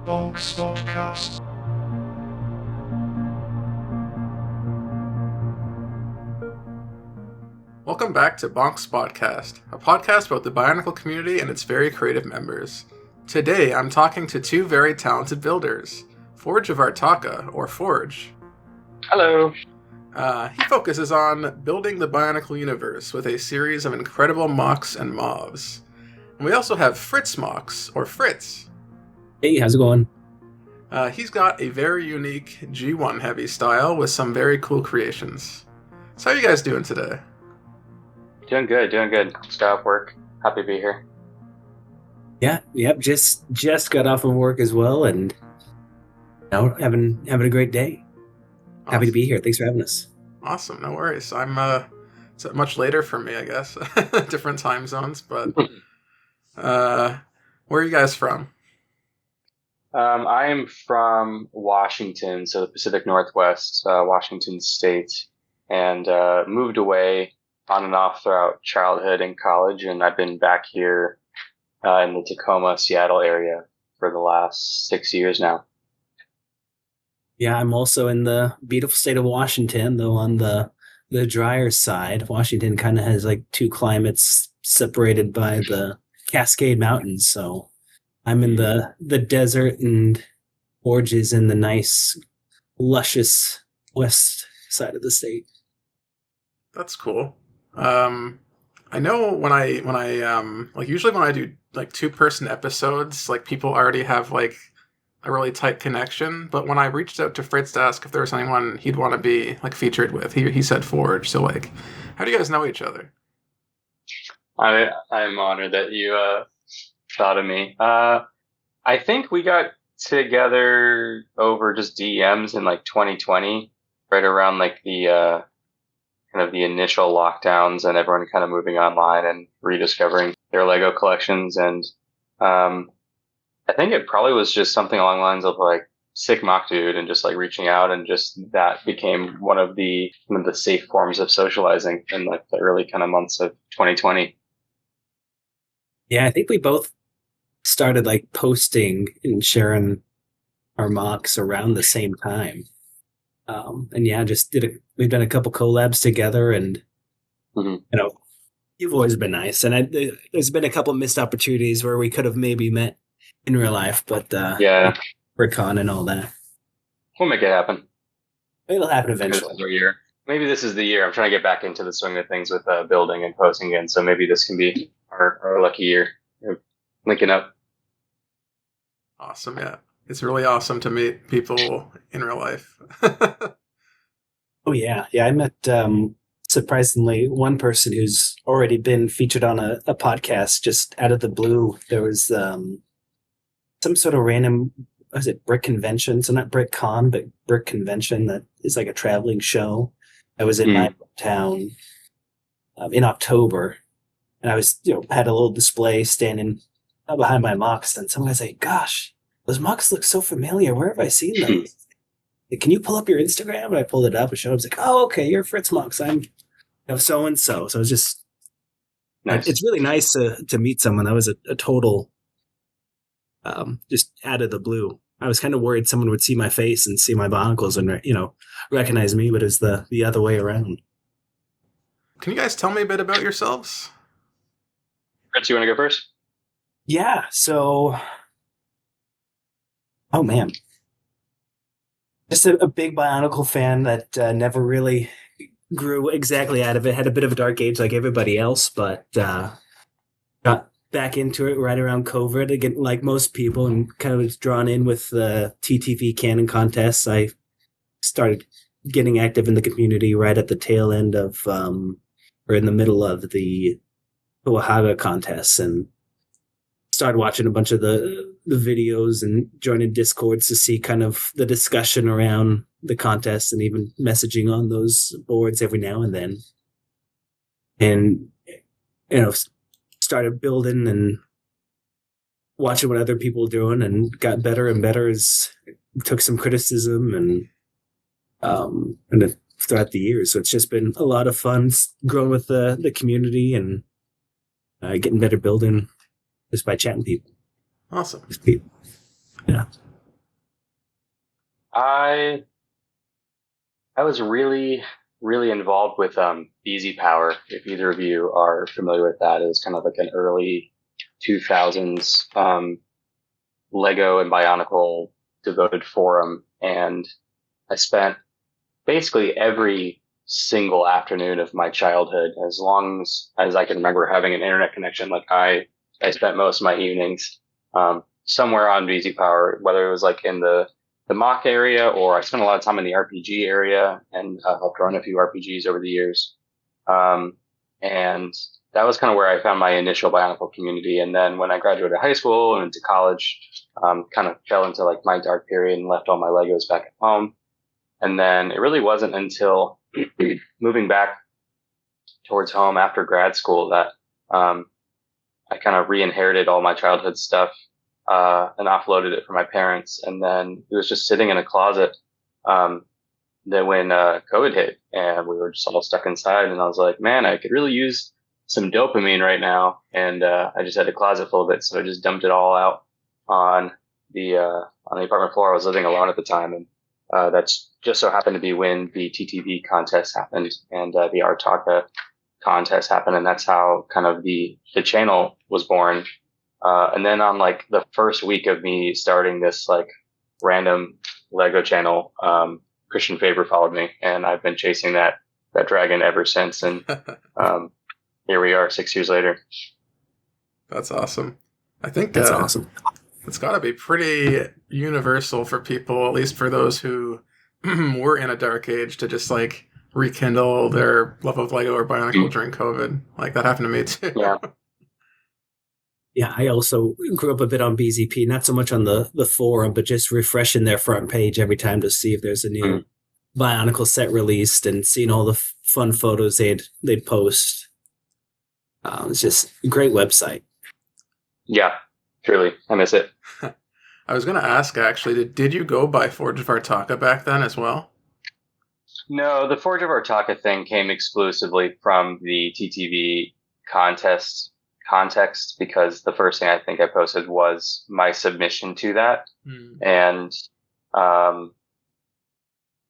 Bonk SpotCast. Welcome back to Bonk SpotCast, a podcast about the Bionicle community and its very creative members. Today, I'm talking to two very talented builders, Forge of Artaka, or Forge. Hello. He focuses on building the Bionicle universe with a series of incredible mocks and mobs. And we also have Fritz Mocks, or Fritz. Hey, how's it going? He's got a very unique G1 heavy style with some very cool creations. So how are you guys doing today? Doing good. Just got off work. Happy to be here. Yep. Just got off of work as well, and having a great day. Awesome. Happy to be here. Thanks for having us. Awesome, no worries. It's much later for me, I guess. Different time zones, but where are you guys from? I am from Washington, so the Pacific Northwest, Washington State, and moved away on and off throughout childhood and college, and I've been back here in the Tacoma, Seattle area for the last 6 years now. Yeah, I'm also in the beautiful state of Washington, though on the drier side. Washington kind of has like two climates separated by the Cascade Mountains, so I'm in the desert, and Forge is in the nice, luscious west side of the state. That's cool. I know when I like usually when I do like 2-person episodes, like people already have like a really tight connection. But when I reached out to Fritz to ask if there was anyone he'd want to be like featured with, he said Forge. So like, how do you guys know each other? I'm honored that you thought of me. I think we got together over just DMs in like 2020, right around like the kind of the initial lockdowns and everyone kind of moving online and rediscovering their Lego collections. And I think it probably was just something along the lines of like sick mock dude and just like reaching out, and just that became one of the safe forms of socializing in like the early kind of months of 2020. Yeah, I think we both started like posting and sharing our mocks around the same time. And yeah, we've done a couple collabs together, and you've always been nice. And there's been a couple missed opportunities where we could have maybe met in real life, but we're con and all that. We'll make it happen. It'll happen eventually. Maybe this is the year. I'm trying to get back into the swing of things with building and posting again. So maybe this can be our lucky year. Linking up. Awesome, yeah. It's really awesome to meet people in real life. Oh, yeah. Yeah, I met, surprisingly, one person who's already been featured on a podcast just out of the blue. There was some sort of random, was it Brick Convention? So not Brick Con, but Brick Convention that is like a traveling show. I was in my town in October, and I was, had a little display standing behind my mocks, and someone was like, gosh, those mocks look so familiar. Where have I seen those? Can you pull up your Instagram? And I pulled it up and showed him. I was like, oh, okay, you're Fritz Mocks. I'm so-and-so. So it's just, nice. It's really nice to meet someone. That was a total, just out of the blue. I was kind of worried someone would see my face and see my Bionicles and, recognize me, but it's the other way around. Can you guys tell me a bit about yourselves? Fritz, you want to go first? Yeah, so... Oh, man. Just a big Bionicle fan that never really grew exactly out of it. Had a bit of a dark age like everybody else, but got back into it right around COVID, again, like most people, and kind of was drawn in with the TTV canon contests. I started getting active in the community right at the tail end of, or in the middle of the Oaxaca contests, and started watching a bunch of the videos and joining Discords to see kind of the discussion around the contest, and even messaging on those boards every now and then. And, started building and watching what other people were doing, and got better and better as took some criticism and throughout the years. So it's just been a lot of fun growing with the community and getting better building just by chatting people. Awesome. People. Yeah. I I was really, really involved with Easy Power. If either of you are familiar with that, it was kind of like an early 2000s Lego and Bionicle devoted forum, and I spent basically every single afternoon of my childhood, as long as I can remember having an internet connection. Like I spent most of my evenings somewhere on VZ Power, whether it was like in the mock area, or I spent a lot of time in the RPG area and helped run a few RPGs over the years. And that was kind of where I found my initial Bionicle community. And then when I graduated high school and into college, kind of fell into like my dark period and left all my Legos back at home. And then it really wasn't until moving back towards home after grad school that I kind of re-inherited all my childhood stuff and offloaded it for my parents. And then it was just sitting in a closet then when COVID hit and we were just all stuck inside. And I was like, man, I could really use some dopamine right now. And I just had a closet full of it. So I just dumped it all out on the apartment floor. I was living alone at the time. And that's just so happened to be when the TTV contest happened and the Artaka contest happened. And that's how kind of the channel was born. And then on like the first week of me starting this like random Lego channel, Christian Faber followed me, and I've been chasing that dragon ever since. And here we are 6 years later. That's awesome. I think that's awesome. It's got to be pretty universal for people, at least for those who were in a dark age, to just like rekindle their love of Lego or Bionicle during COVID. Like that happened to me too. Yeah. Yeah, I also grew up a bit on BZP, not so much on the forum, but just refreshing their front page every time to see if there's a new Bionicle set released and seeing all the fun photos they'd post. It's just a great website. Yeah, truly. I miss it. I was going to ask, actually, did you go by Forge of Artaka back then as well? No, the Forge of Artaka thing came exclusively from the TTV contest context, because the first thing I think I posted was my submission to that. And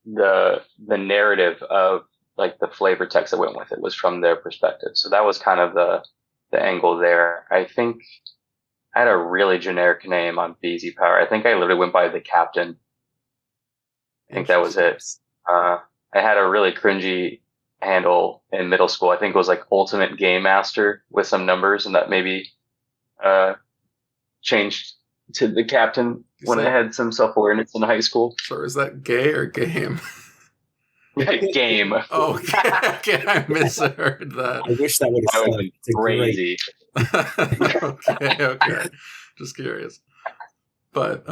the narrative of like the flavor text that went with it was from their perspective. So that was kind of the angle there. I think I had a really generic name on BZ Power. I think I literally went by the Captain. I think that was it. I had a really cringy handle in middle school. I think it was like Ultimate Game Master with some numbers, and that maybe changed to the Captain when I had some self-awareness in high school. So is that gay or game? Game. Oh, okay. I misheard that. I wish that would have been crazy. Okay. Just curious. But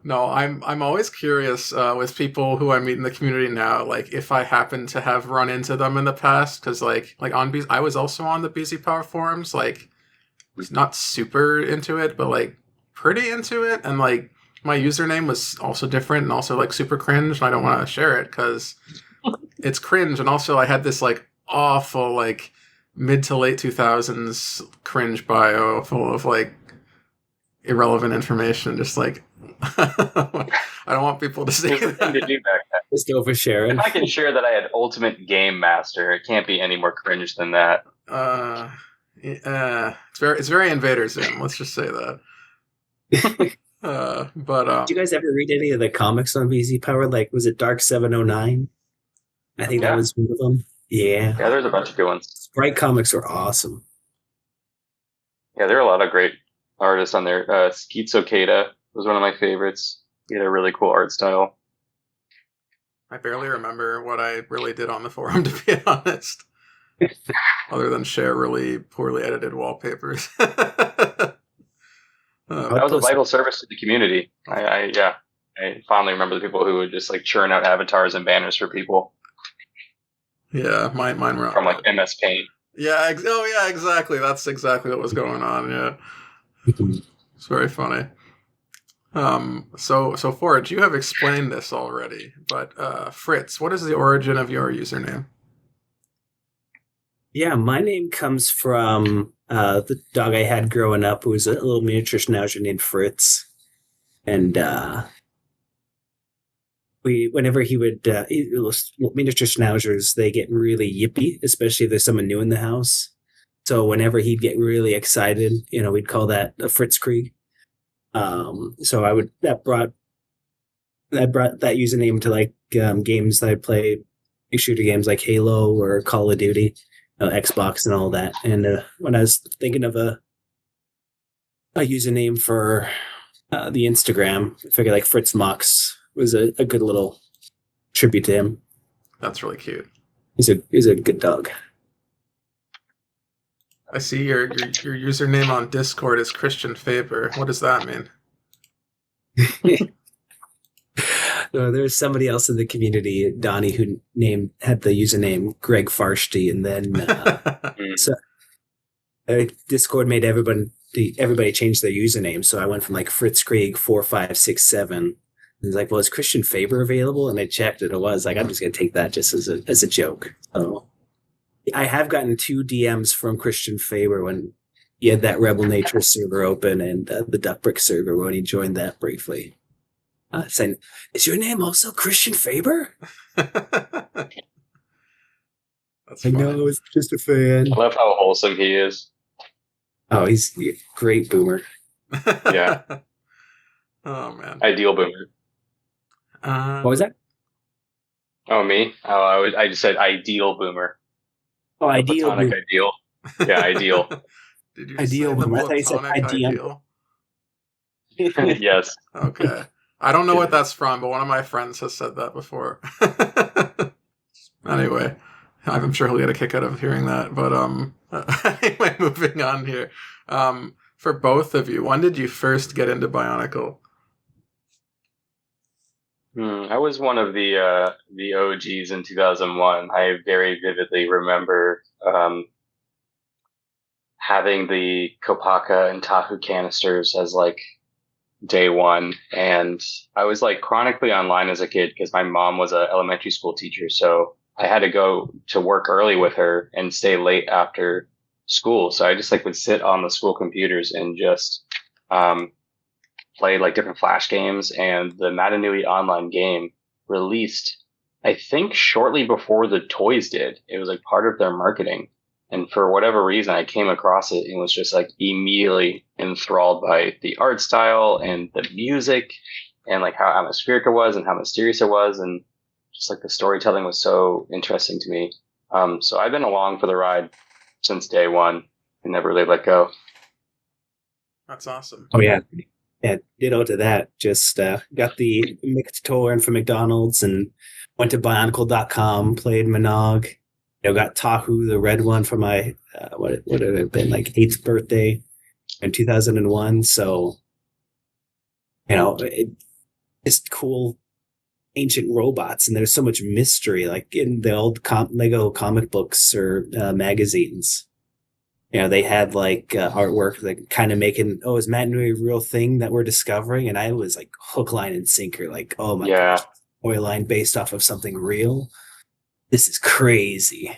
no, I'm always curious with people who I meet in the community now, like if I happen to have run into them in the past, because like on I was also on the BZ Power forums, like was not super into it, but like pretty into it, and like my username was also different and also like super cringe, and I don't want to share it because it's cringe, and also I had this like awful like mid to late 2000s cringe bio full of like irrelevant information, just like I don't want people to see that. To do back then. Just oversharing. If I can share that I had Ultimate Game Master, it can't be any more cringe than that. It's very Invader Zim. Let's just say that. But did you guys ever read any of the comics on VZ Power? Like, was it Dark 709? I think that was one of them. Yeah. Yeah, there's a bunch of good ones. Sprite comics were awesome. Yeah, there are a lot of great artists on there. Skeet Okada was one of my favorites. He had a really cool art style. I barely remember what I really did on the forum, to be honest. Other than share really poorly edited wallpapers. That was a vital service to the community. I fondly remember the people who would just like churn out avatars and banners for people. Yeah, mine were from like MS Paint. Yeah, exactly. That's exactly what was going on. Yeah, it's very funny. So Forge, you have explained this already, but Fritz, what is the origin of your username? Yeah, my name comes from the dog I had growing up, who was a little miniature schnauzer named Fritz, and whenever he would miniature schnauzers, they get really yippy, especially if there's someone new in the house. So whenever he'd get really excited, we'd call that a Fritzkrieg. So that brought that username to like games that I play, shooter games like Halo or Call of Duty, Xbox and all that. And when I was thinking of a username for the Instagram, I figured like Fritz Mox was a good little tribute to him. That's really cute. He's a good dog. I see your username on Discord is Christian Faber. What does that mean? No, there's somebody else in the community, Donnie, who had the username Greg Farshty, and then Discord made everybody change their username. So I went from like Fritzkrieg 4567. It's like, well, is Christian Faber available? And I checked it. It was like, I'm just gonna take that just as a joke. So I have gotten 2 DMs from Christian Faber when he had that Rebel Nature server open and the Duckbrick server when he joined that briefly. Saying, is your name also Christian Faber? That's I know, I was just a fan. I love how wholesome he is. Oh, he's a great boomer. Yeah. Oh, man. Ideal boomer. What was that? Oh, me? Oh, I just said ideal boomer. Oh, ideal Platonic boomer. ideal. Yeah, ideal. Did you Ideal say the boomer. I thought you said platonic ideal. Yes. Okay. I don't know what that's from, but one of my friends has said that before. Anyway, I'm sure he'll get a kick out of hearing that. But anyway, moving on here. For both of you, when did you first get into Bionicle? I was one of the OGs in 2001. I very vividly remember having the Kopaka and Tahu canisters as like day one, and I was like chronically online as a kid because my mom was an elementary school teacher, so I had to go to work early with her and stay late after school. So I just like would sit on the school computers and just play like different flash games. And the Matanui online game released, I think, shortly before the toys did. It was like part of their marketing. And for whatever reason, I came across it and was just like immediately enthralled by the art style and the music and like how atmospheric it was and how mysterious it was. And just like the storytelling was so interesting to me. So I've been along for the ride since day one and never really let go. That's awesome. Oh, yeah. Yeah, ditto to that. Just got the mixed tour from McDonald's and went to Bionicle.com, played Minogue. Got Tahu, the red one, for my, what would it have been, like 8th birthday in 2001. So, it's cool ancient robots, and there's so much mystery, like in the old Lego comic books or magazines. They had like artwork that kind of making, is Matanui a real thing that we're discovering? And I was like hook, line, and sinker, like, oh my gosh, toy line based off of something real. This is crazy.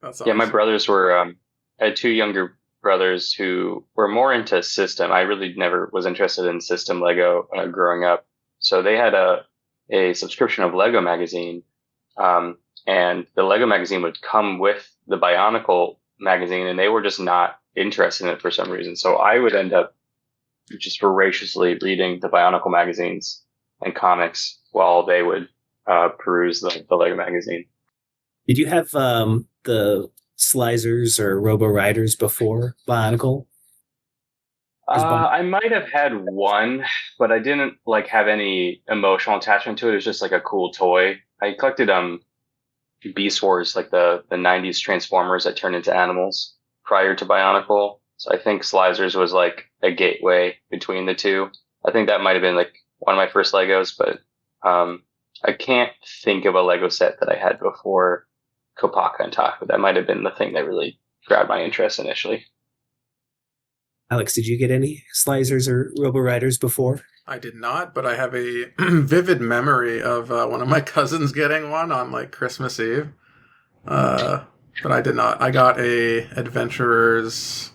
That's awesome. Yeah, my brothers were, I had 2 younger brothers who were more into system. I really never was interested in system Lego growing up. So they had a subscription of Lego magazine. And the Lego magazine would come with the Bionicle magazine, and they were just not interested in it for some reason. So I would end up just voraciously reading the Bionicle magazines and comics while they would peruse the Lego magazine. Did you have the Slizers or Robo Riders before Bionicle? I might have had one, but I didn't like have any emotional attachment to it. It was just like a cool toy. I collected Beast Wars, like the 90s Transformers that turned into animals prior to Bionicle. So I think Slizers was like a gateway between the two. I think that might have been like one of my first Legos, but I can't think of a Lego set that I had before Kopaka and Tahu. That might have been the thing that really grabbed my interest initially. Alex, did you get any Slizers or Robo Riders before? I did not, but I have a vivid memory of one of my cousins getting one on like Christmas Eve. But I did not. I got a Adventurers,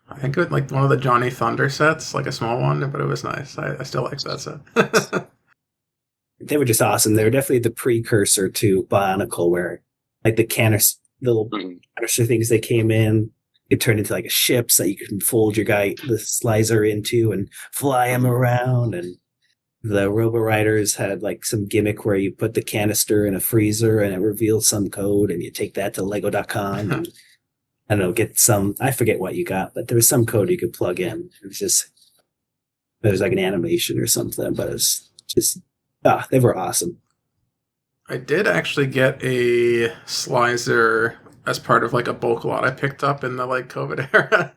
I think it was like one of the Johnny Thunder sets, like a small one, but it was nice. I still like that set. They were just awesome. They were definitely the precursor to Bionicle, where like the little canister things they came in, it turned into like a ship so you could fold the slicer into and fly him around. And the Robo Riders had like some gimmick where you put the canister in a freezer and it reveals some code, and you take that to Lego.com and I don't know, I forget what you got, but there was some code you could plug in. It was like an animation or something, but it was just, they were awesome. I did actually get a slicer as part of like a bulk lot I picked up in the like COVID era.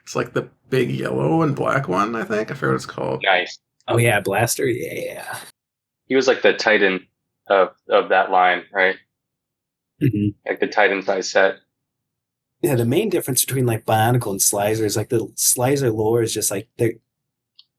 It's like the big yellow and black one, I think. I forget what it's called. Nice. Oh yeah, Blaster. Yeah. He was like the Titan of that line, right? Mm-hmm. Like the Titan size set. Yeah, the main difference between like Bionicle and Slicer is like the Slicer lore is just like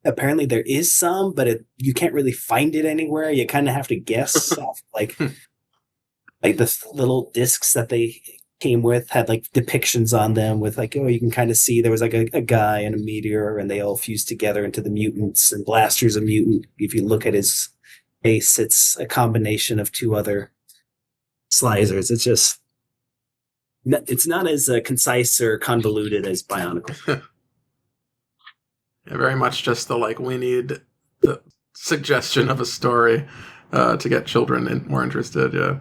apparently there is some, but you can't really find it anywhere. You kind of have to guess off like the little discs that they came with had like depictions on them with like, you can kind of see there was like a guy and a meteor and they all fused together into the mutants, and Blaster's a mutant. If you look at his face, it's a combination of two other Slicers. It's not as concise or convoluted as Bionicle. Yeah, very much just the like, we need the suggestion of a story to get children more interested. Yeah,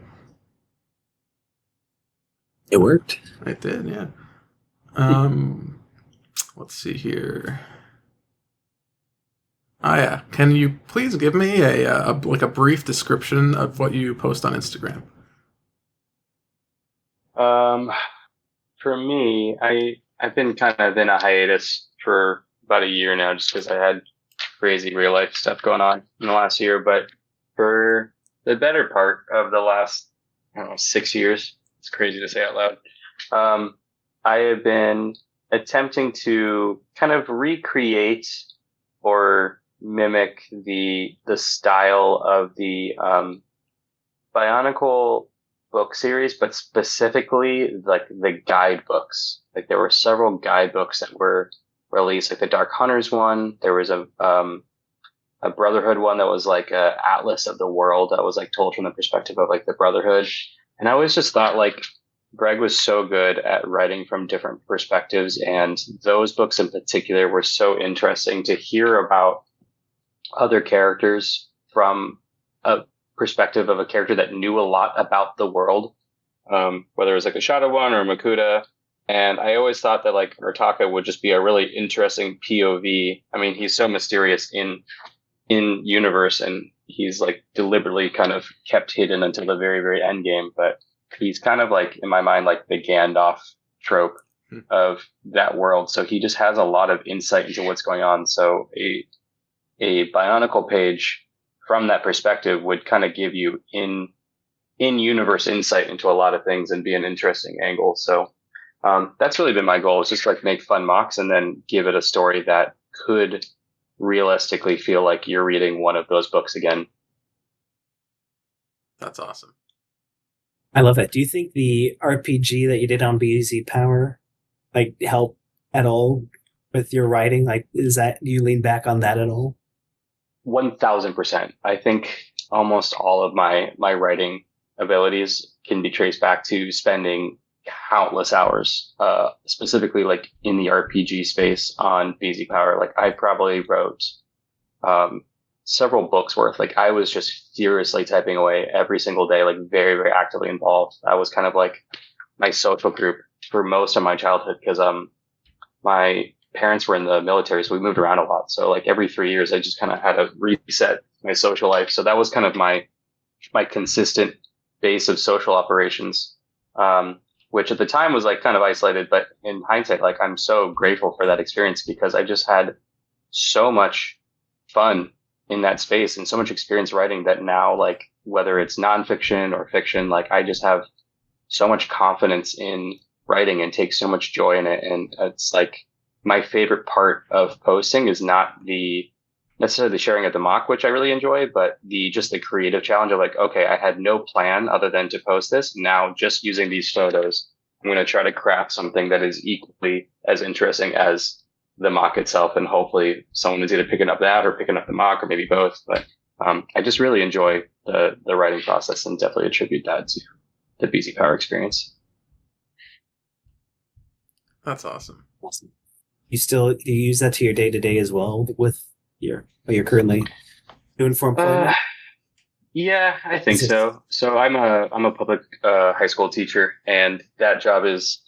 it worked. It did. Yeah. Let's see here. Yeah. Can you please give me a brief description of what you post on Instagram? For me, I've been kind of in a hiatus for about a year now, just because I had crazy real life stuff going on in the last year. But for the better part of the last, 6 years, it's crazy to say out loud, I have been attempting to kind of recreate or mimic the style of the Bionicle book series, but specifically like the guidebooks. Like there were several guidebooks that were released, like the Dark Hunters one. There was a Brotherhood one that was like a atlas of the world that was like told from the perspective of like the Brotherhood. And I always just thought like Greg was so good at writing from different perspectives, and those books in particular were so interesting to hear about other characters from a perspective of a character that knew a lot about the world, whether it was like a Shadow one or a Makuta. And I always thought that like Urtaka would just be a really interesting POV. I mean, he's so mysterious in universe, and he's like deliberately kind of kept hidden until the very, very end game. But he's kind of like, in my mind, like the Gandalf trope of that world. So he just has a lot of insight into what's going on. So a Bionicle page from that perspective would kind of give you in universe insight into a lot of things and be an interesting angle. So that's really been my goal, is just like make fun mocks and then give it a story that could realistically feel like you're reading one of those books again. That's awesome. I love it. Do you think the RPG that you did on BZ Power like help at all with your writing? Like, do you lean back on that at all? 1000%. I think almost all of my writing abilities can be traced back to spending countless hours, specifically like in the RPG space on BZ Power. Like I probably wrote several books worth. Like I was just furiously typing away every single day, like very, very actively involved. That was kind of like my social group for most of my childhood, because my parents were in the military, so we moved around a lot. So like every 3 years, I just kind of had to reset my social life. So that was kind of my consistent base of social operations, which at the time was like kind of isolated. But in hindsight, like I'm so grateful for that experience, because I just had so much fun in that space and so much experience writing that now, like whether it's nonfiction or fiction, like I just have so much confidence in writing and take so much joy in it. And it's like my favorite part of posting is not necessarily the sharing of the mock, which I really enjoy, but just the creative challenge of like, okay, I had no plan other than to post this. Now just using these photos, I'm going to try to craft something that is equally as interesting as the mock itself. And hopefully someone is either picking up that or picking up the mock, or maybe both. But I just really enjoy the writing process and definitely attribute that to the BZ Power experience. That's awesome. Awesome. Do you use that to your day to day as well with what you're currently doing for employment? Yeah, I think so. So I'm a public high school teacher, and that job is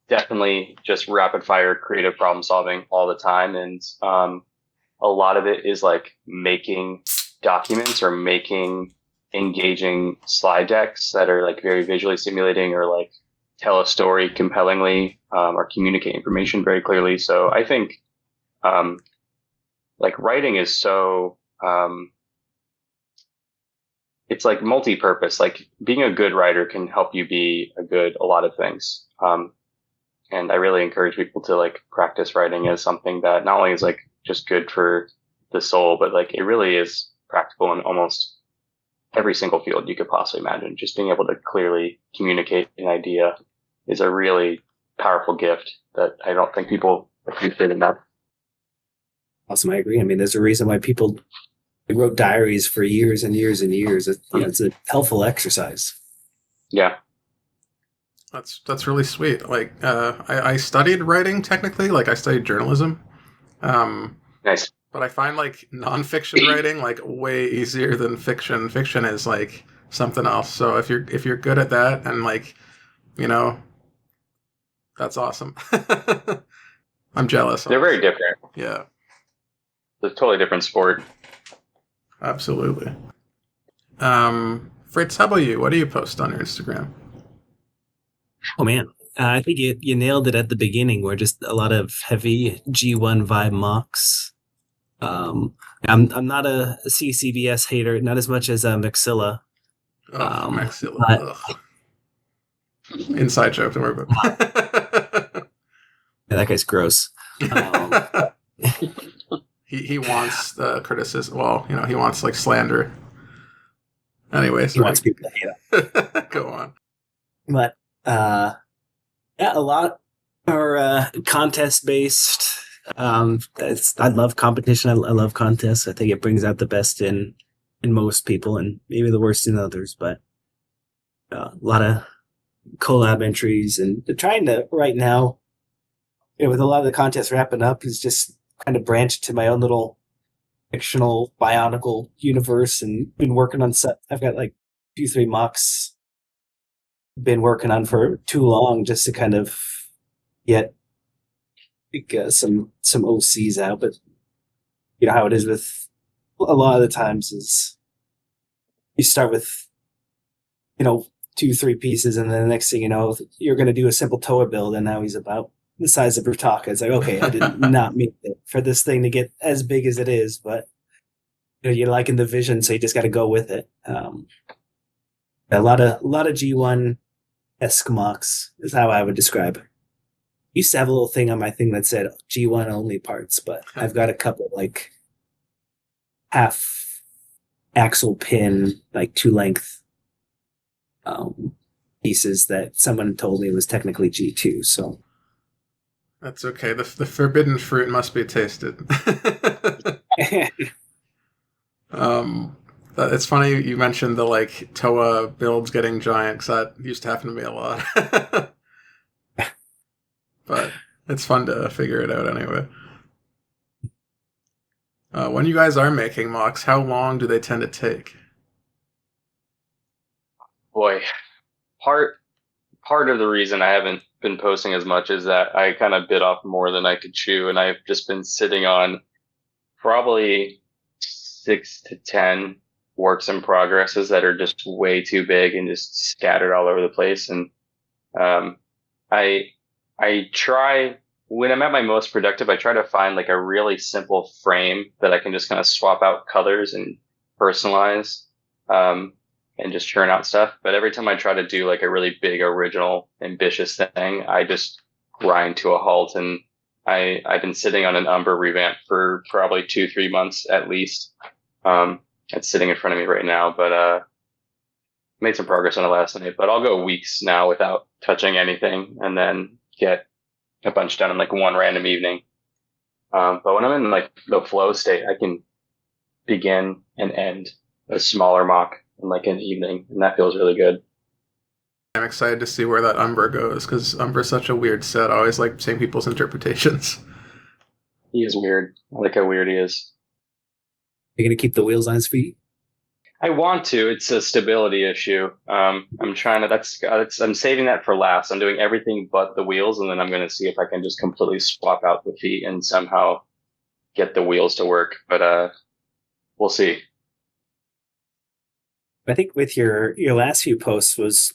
definitely just rapid fire creative problem solving all the time. And a lot of it is like making documents or making engaging slide decks that are like very visually stimulating or like tell a story compellingly or communicate information very clearly. So I think like writing is so it's like multi-purpose. Like being a good writer can help you be a lot of things. And I really encourage people to like practice writing as something that not only is like just good for the soul, but like it really is practical in almost every single field you could possibly imagine. Just being able to clearly communicate an idea is a really powerful gift that I don't think people appreciate enough. Awesome, I agree. I mean, there's a reason why people wrote diaries for years and years and years. It's a helpful exercise. Yeah. That's really sweet. Like, I studied writing technically. Like, I studied journalism. Nice. But I find like nonfiction writing like way easier than fiction. Fiction is like something else. So if you're good at that and like, you know, that's awesome. I'm jealous. They're very different. Yeah. It's a totally different sport. Absolutely. Fritz, how about you? What do you post on your Instagram? Oh man, I think you nailed it at the beginning. We're just a lot of heavy G1 vibe mocks. I'm not a CCBS hater, not as much as Maxilla. Oh, Maxilla. Inside joke. Don't worry about it. Yeah, that guy's gross. He wants the criticism. Well, you know, he wants like slander. Anyways, he wants people to hate him. Go on. But yeah, a lot are contest based. I love competition. I love contests. I think it brings out the best in most people and maybe the worst in others. But a lot of collab entries and trying to right now, with a lot of the contests wrapping up, is just kind of branched to my own little fictional bionicle universe and been working on set. I've got like 2-3 mocks been working on for too long just to kind of get some OCs out. But you know how it is with a lot of the times is you start with, you know, 2-3 pieces and then the next thing you know, you're going to do a simple Toa build and now he's about the size of Rutaka. It's like, okay, I did not mean it for this thing to get as big as it is, but you know, you're liking the vision, so you just got to go with it. A lot of G1 esque mocks is how I would describe it. Used to have a little thing on my thing that said G1 only parts, but I've got a couple like half axle pin, like 2-length pieces that someone told me was technically G2. So that's okay. The forbidden fruit must be tasted. It's funny you mentioned the like Toa builds getting giant because that used to happen to me a lot. But it's fun to figure it out anyway. When you guys are making mocks, how long do they tend to take? Boy, part of the reason I haven't been posting as much is that I kind of bit off more than I could chew, and I've just been sitting on probably 6 to 10 works in progresses that are just way too big and just scattered all over the place. And I try, when I'm at my most productive, I try to find like a really simple frame that I can just kind of swap out colors and personalize and just churn out stuff. But every time I try to do like a really big, original, ambitious thing, I just grind to a halt. And I've been sitting on an Umber revamp for probably 2-3 months at least. It's sitting in front of me right now, but made some progress on it last night. But I'll go weeks now without touching anything and then get a bunch done in like one random evening. But when I'm in like the flow state, begin and end a smaller mock in like an evening, and that feels really good. I'm excited to see where that Umbra goes, because Umbra's such a weird set. I always like seeing people's interpretations. He is weird. I like how weird he is. You're going to keep the wheels on his feet? I want to. It's a stability issue. I'm trying to. I'm saving that for last. I'm doing everything but the wheels, and then I'm going to see if I can just completely swap out the feet and somehow get the wheels to work. But we'll see. I think with your last few posts was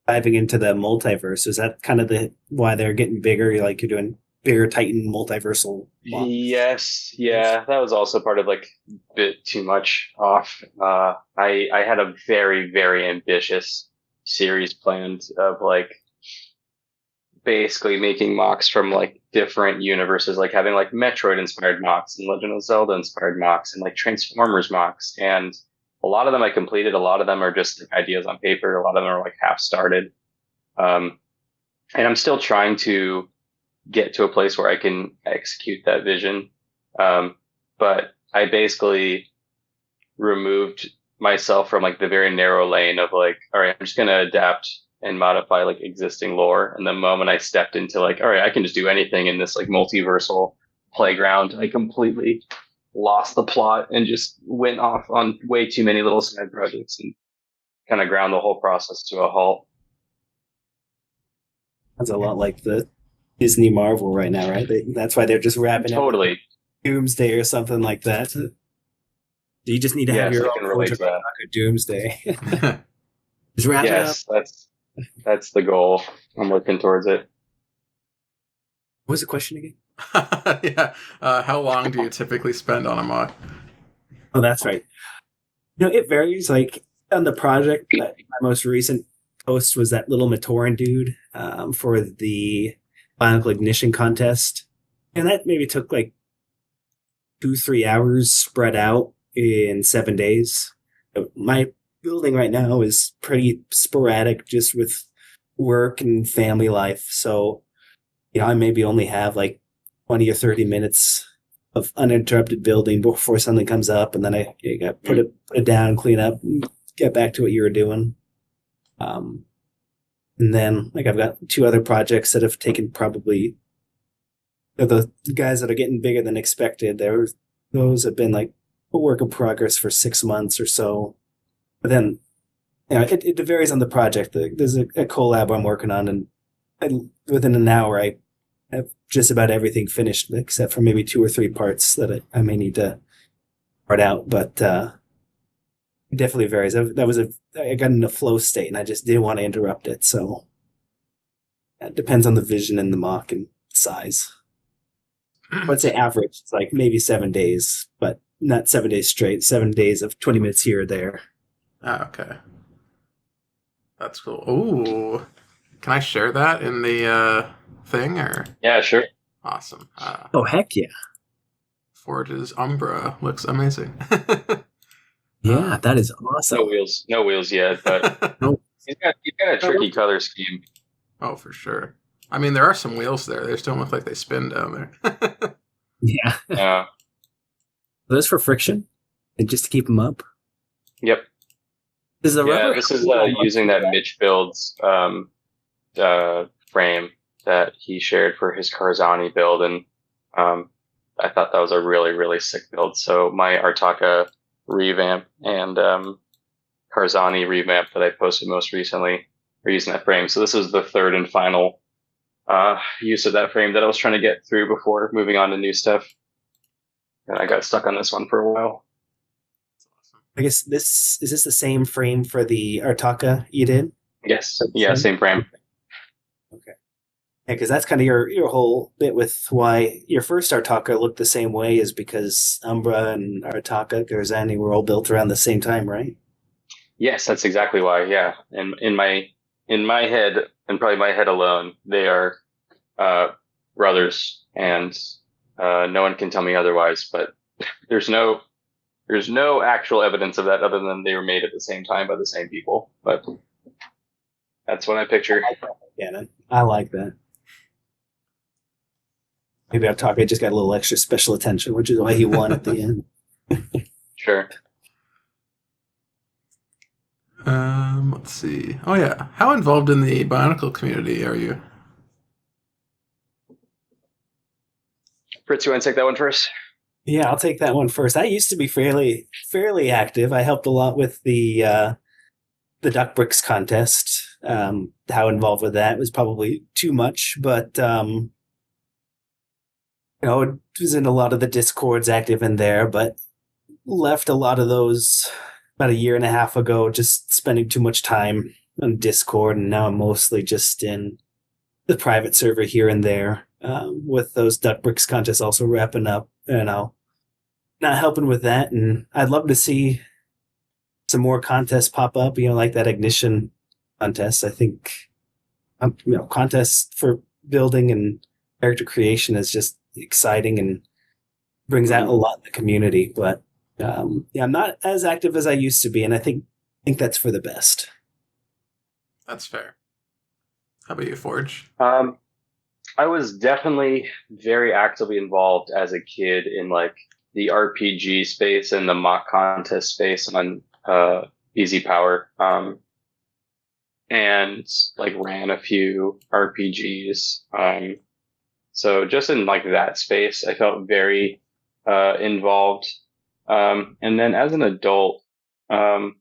diving into the multiverse. Is that kind of why they're getting bigger? You're doing bigger Titan multiversal mocks? Yes, yeah, that was also part of like a bit too much off. I had a very, very ambitious series planned of like basically making mocks from like different universes, like having like Metroid inspired mocks and Legend of Zelda inspired mocks and like Transformers mocks. And a lot of them I completed. A lot of them are just like ideas on paper. A lot of them are like half started. And I'm still trying to get to a place where I can execute that vision. But I basically removed myself from like the very narrow lane of like, all right, I'm just going to adapt and modify like existing lore. And the moment I stepped into like, all right, I can just do anything in this like multiversal playground, I completely lost the plot and just went off on way too many little side projects and kind of ground the whole process to a halt. That's a lot like the Disney Marvel right now, right? That's why they're just wrapping Totally. up Doomsday or something like that. You just need to have Yes, your I can relate to that. Doomsday. Just wrap it up. Yes, that's the goal. I'm working towards it. What was the question again? Yeah. How long do you typically spend on a mock? Oh, that's right. It varies. Like on the project, my most recent post was that little Matoran dude for the Bionicle Ignition contest. And that maybe took like 2-3 hours spread out in 7 days. My building right now is pretty sporadic just with work and family life. So, I maybe only have like 20 or 30 minutes of uninterrupted building before something comes up, and then I got put it down, clean up, and get back to what you were doing. And then like I've got 2 other projects that have taken probably the guys that are getting bigger than expected. Those have been like a work in progress for 6 months or so. But then, it varies on the project. There's a collab I'm working on, and within an hour I have just about everything finished except for maybe 2 or 3 parts that I may need to part out. But it definitely varies. I got in a flow state and I just didn't want to interrupt it. So it depends on the vision and the mock and size. I'd say average, it's like maybe 7 days, but not 7 days straight. 7 days of 20 minutes here or there. Ah, okay. That's cool. Ooh. Can I share that in the thing? Or Yeah, sure. Awesome. Oh, heck yeah. Forge's Umbra looks amazing. Yeah, that is awesome. No wheels yet, but he's got a tricky color scheme. Oh, for sure. I mean, there are some wheels there. They just don't look like they spin down there. Yeah. Yeah. Those for friction? And just to keep them up? Yep. This is using that Mitch builds frame that he shared for his Karzani build, and I thought that was a really, really sick build. So my Artaka revamp and Karzani revamp that I posted most recently are using that frame. So this is the third and final use of that frame that I was trying to get through before moving on to new stuff. And I got stuck on this one for a while. I guess is this the same frame for the Artaka you did? Yes. Yeah, same frame. Okay. Yeah, because that's kind of your whole bit with why your first Artaka looked the same way, is because Umbra and Artaka, Karzani were all built around the same time, right? Yes, that's exactly why. Yeah, and in my head, and probably my head alone, they are brothers, and no one can tell me otherwise. But there's no actual evidence of that other than they were made at the same time by the same people. But that's what I pictured. Yeah, I like that. Maybe Artaka just got a little extra special attention, which is why he won at the end. Sure. Let's see. Oh yeah, how involved in the Bionicle community are you? Fritz, you want to take that one first? Yeah, I'll take that one first. I used to be fairly active. I helped a lot with the Duck Bricks contest. How involved with that was probably too much, but it was in a lot of the Discords, active in there, but left a lot of those about a year and a half ago, just spending too much time on Discord, and now I'm mostly just in the private server here and there, with those Duck Bricks contests also wrapping up, not helping with that. And I'd love to see some more contests pop up, like that Ignition contest. I think, contests for building and character creation is just exciting and brings out a lot in the community. But I'm not as active as I used to be, and I think that's for the best. That's fair. How about you, Forge? I was definitely very actively involved as a kid in like the RPG space and the mock contest space on Easy Power, and like ran a few RPGs. So just in like that space, I felt very involved. And then as an adult, the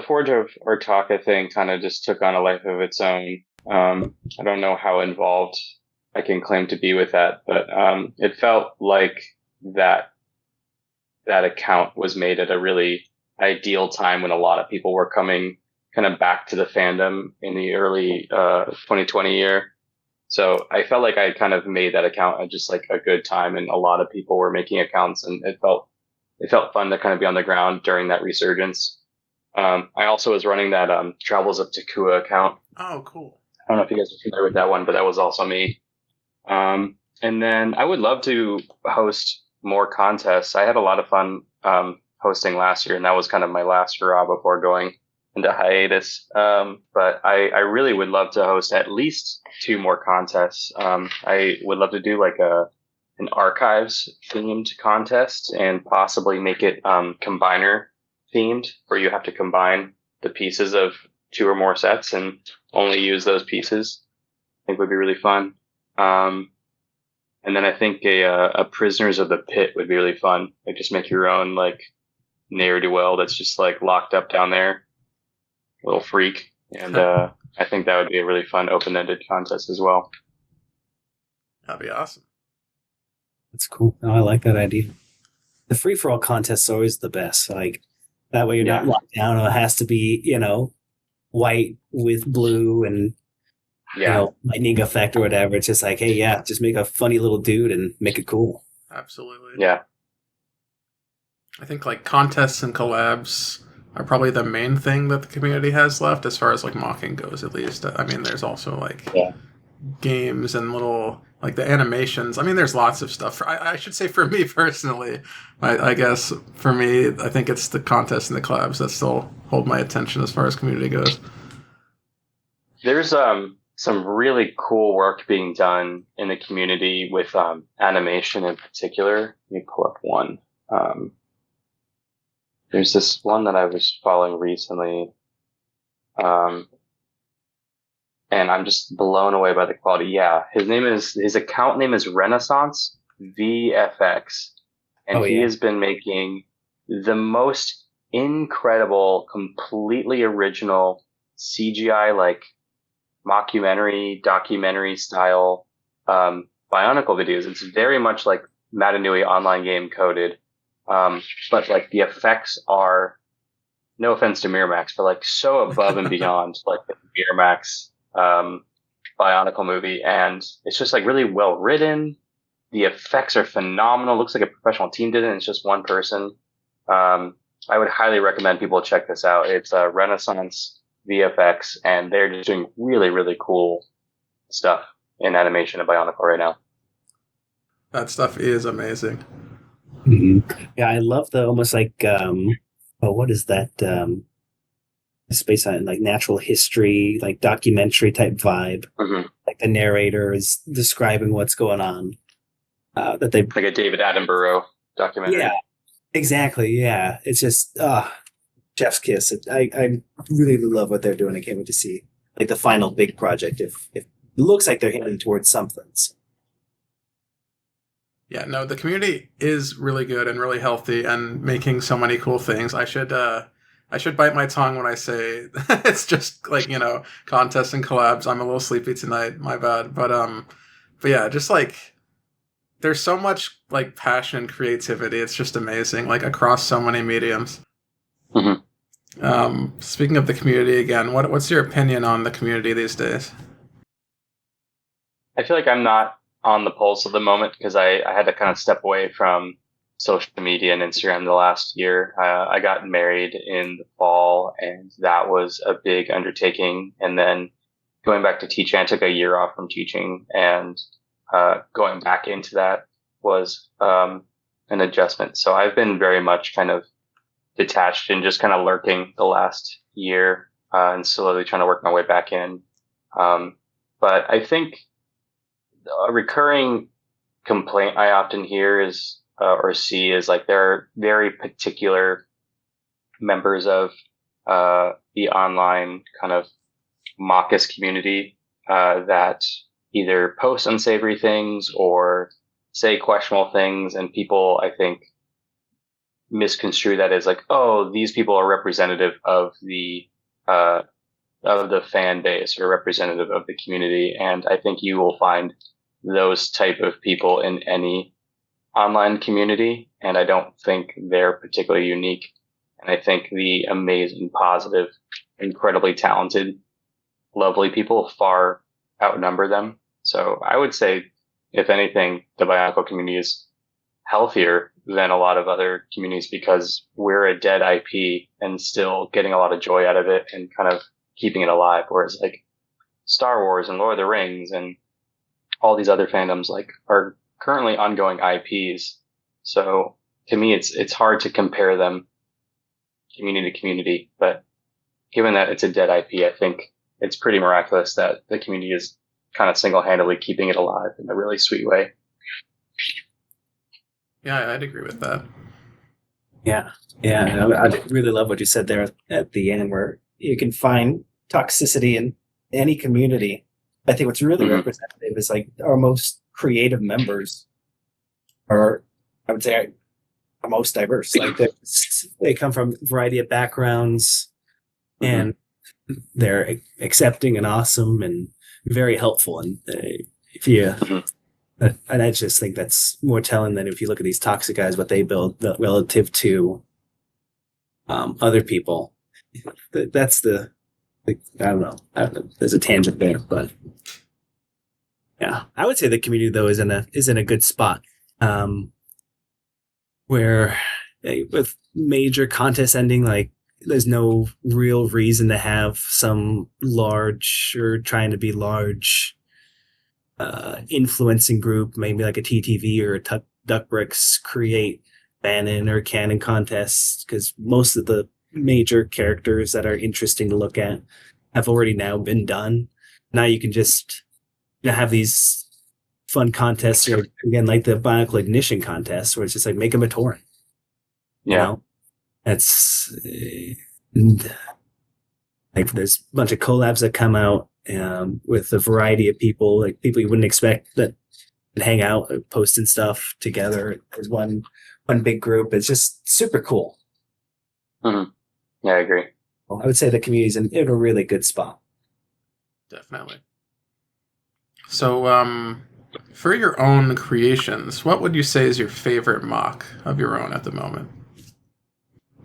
Forge of Artaka thing kind of just took on a life of its own. I don't know how involved I can claim to be with that, but it felt like that account was made at a really ideal time when a lot of people were coming kind of back to the fandom in the early 2020 year. So I felt like I kind of made that account at just like a good time, and a lot of people were making accounts, and it felt fun to kind of be on the ground during that resurgence. I also was running that Travels of Takua account. Oh, cool. I don't know if you guys are familiar with that one, but that was also me. And then I would love to host more contests. I had a lot of fun hosting last year, and that was kind of my last hurrah before going into hiatus. But I really would love to host at least 2 more contests. I would love to do like an archives themed contest, and possibly make it combiner themed, where you have to combine the pieces of 2 or more sets and only use those pieces. I think would be really fun. And then I think a Prisoners of the Pit would be really fun. Like just make your own like ne'er-do-well that's just like locked up down there, little freak. And I think that would be a really fun open-ended contest as well. That'd be awesome. That's cool. Oh, I like that idea. The free-for-all contests are always the best. Like that way you're not locked down. It has to be, white with blue and lightning effect or whatever. It's just like, hey, just make a funny little dude and make it cool. Absolutely. Yeah. I think like contests and collabs are probably the main thing that the community has left as far as like mocking goes, at least. I mean, there's also like games and little like the animations. I mean, there's lots of stuff. I should say for me personally, I guess for me, I think it's the contests and the collabs that still hold my attention as far as community goes. There's some really cool work being done in the community with animation in particular. Let me pull up one. There's this one that I was following recently, and I'm just blown away by the quality. Yeah, his account name is Renaissance VFX, and he has been making the most incredible, completely original CGI like mockumentary, documentary style Bionicle videos. It's very much like Matanui online game coded. But like the effects are, no offense to Miramax, but like so above and beyond like the Miramax Bionicle movie, and it's just like really well written. The effects are phenomenal. Looks like a professional team did it, and it's just one person. I would highly recommend people check this out. It's Renaissance VFX, and they're just doing really, really cool stuff in animation and Bionicle right now. That stuff is amazing. Mm-hmm. Yeah, I love the almost like what is that? Space on like natural history, like documentary type vibe. Mm-hmm. Like the narrator is describing what's going on. That they like a David Attenborough documentary. Exactly. Yeah. It's just chef's kiss. I really love what they're doing. I can't wait to see like the final big project. If it looks like they're heading towards something. So, Yeah, no, the community is really good and really healthy and making so many cool things. I should bite my tongue when I say it's just like, contests and collabs. I'm a little sleepy tonight, my bad. But yeah, just like there's so much like passion and creativity. It's just amazing, like across so many mediums. Hmm. Speaking of the community again, what's your opinion on the community these days? I feel like I'm not on the pulse of the moment because I had to kind of step away from social media and Instagram the last year. I got married in the fall, and that was a big undertaking. And then going back to teaching, I took a year off from teaching, and going back into that was an adjustment. So I've been very much kind of detached and just kind of lurking the last year and slowly trying to work my way back in. But I think a recurring complaint I often hear is or see is like there are very particular members of the online kind of Mockus community that either post unsavory things or say questionable things, and people I think misconstrue that as like, oh, these people are representative uh, of the fan base or representative of the community, and I think you will find those type of people in any online community, and I don't think they're particularly unique. And I think the amazing, positive, incredibly talented, lovely people far outnumber them. So I would say, if anything, the Bionicle community is healthier than a lot of other communities because we're a dead IP and still getting a lot of joy out of it and kind of keeping it alive. Whereas like Star Wars and Lord of the Rings and all these other fandoms like are currently ongoing IPs. So to me, it's hard to compare them community to community. But given that it's a dead IP, I think it's pretty miraculous that the community is kind of single-handedly keeping it alive in a really sweet way. Yeah, I'd agree with that. yeah. Yeah. I really love what you said there at the end, where you can find toxicity in any community. I think what's really representative is like our most creative members are, I would say, are most diverse. Like they come from a variety of backgrounds, and they're accepting and awesome and very helpful. And if you, and I just think that's more telling than if you look at these toxic guys, what they build relative to other people. That's I don't know. There's a tangent there, but yeah, I would say the community though is in a good spot, where with major contests ending, like there's no real reason to have some large or trying to be large influencing group, maybe like a TTV or a Duckbricks, create Bannon or canon contests, because most of the major characters that are interesting to look at have already now been done. Now you can just have these fun contests, or again, like the Bionicle Ignition contest, where it's just like make them a Tauren. You know, that's like there's a bunch of collabs that come out with a variety of people, like people you wouldn't expect that hang out, posting stuff together. There's one big group. It's just super cool. Mm-hmm. Yeah, I agree. Well, I would say the community's in a really good spot. Definitely. So, for your own creations, what would you say is your favorite mock of your own at the moment?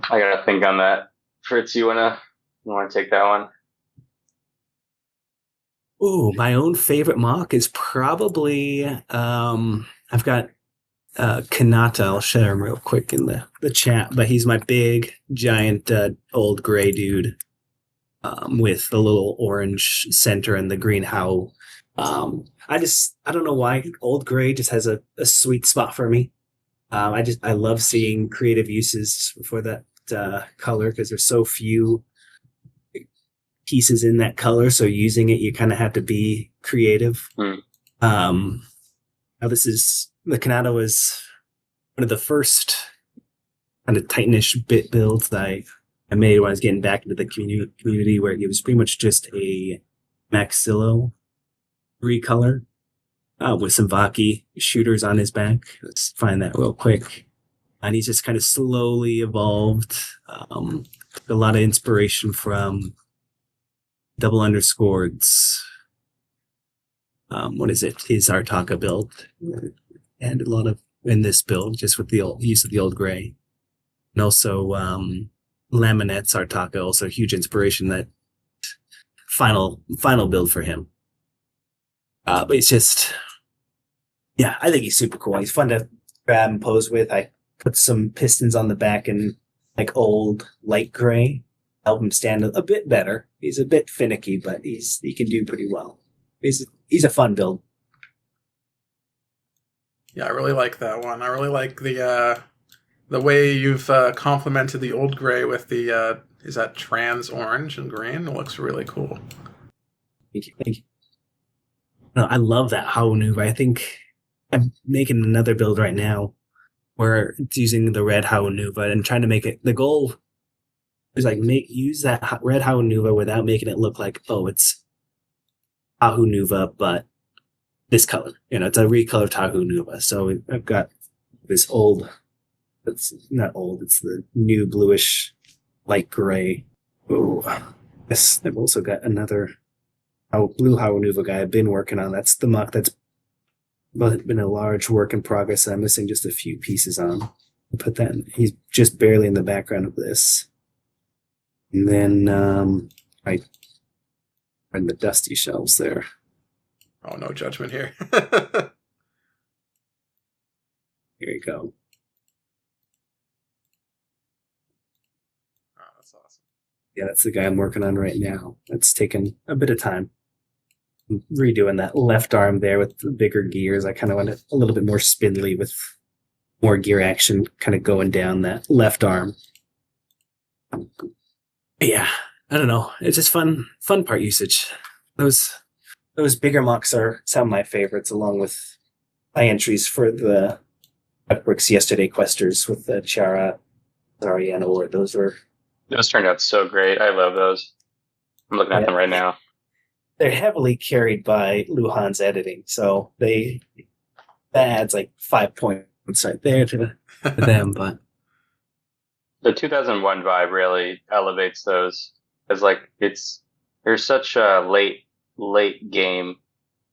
I gotta think on that. Fritz, you wanna take that one? Ooh, my own favorite mock is probably I've got Kanata. I'll share him real quick in the chat, but he's my big giant old gray dude with the little orange center and the green howl. I don't know why old gray just has a sweet spot for me. I love seeing creative uses for that color because there's so few pieces in that color. So using it, you kind of have to be creative. Now this is the Kanata was one of the first kind of Titanish bit builds that I made when I was getting back into the community where it was pretty much just a Maxillo recolor with some Vaki shooters on his back. Let's find that real quick. And he's just kind of slowly evolved. Took a lot of inspiration from double underscores. What is it? His Artaka build. And a lot of in this build, just with the use of the old gray. And also Laminette's Artaka, also a huge inspiration, that final build for him. But it's just, yeah, I think he's super cool. He's fun to grab and pose with. I put some pistons on the back in like old light gray, help him stand a bit better. He's a bit finicky, but he can do pretty well. He's a fun build. Yeah, I really like that one. I really like the way you've complemented the old gray with the is that trans orange and green? It looks really cool. Thank you. No, I love that Haunuva. I think I'm making another build right now where it's using the red Haunuva and trying to make it. The goal is like use that red Haunuva without making it look like, oh, it's Haunuva, but this color. It's a recolored Haunuva. So I've got this old. It's not old. It's the new bluish light gray. Oh, yes. I've also got another blue Haunuva guy I've been working on. That's the muck that's been a large work in progress. I'm missing just a few pieces on. I'll put that in. He's just barely in the background of this. And then I in the dusty shelves there. Oh, no judgment here. Here you go. Oh, that's awesome. Yeah, that's the guy I'm working on right now. That's taken a bit of time. I'm redoing that left arm there with the bigger gears. I kind of want it a little bit more spindly with more gear action kind of going down that left arm. Yeah, I don't know. It's just fun part usage. Those bigger mocks are some of my favorites, along with my entries for the Bricks Yesterday Questers with the Chara, Zarya, and Or. Those turned out so great. I love those. I'm looking at them right now. They're heavily carried by Luhan's editing, so that adds like 5 points right there to them. But the 2001 vibe really elevates those, as like there's such a late game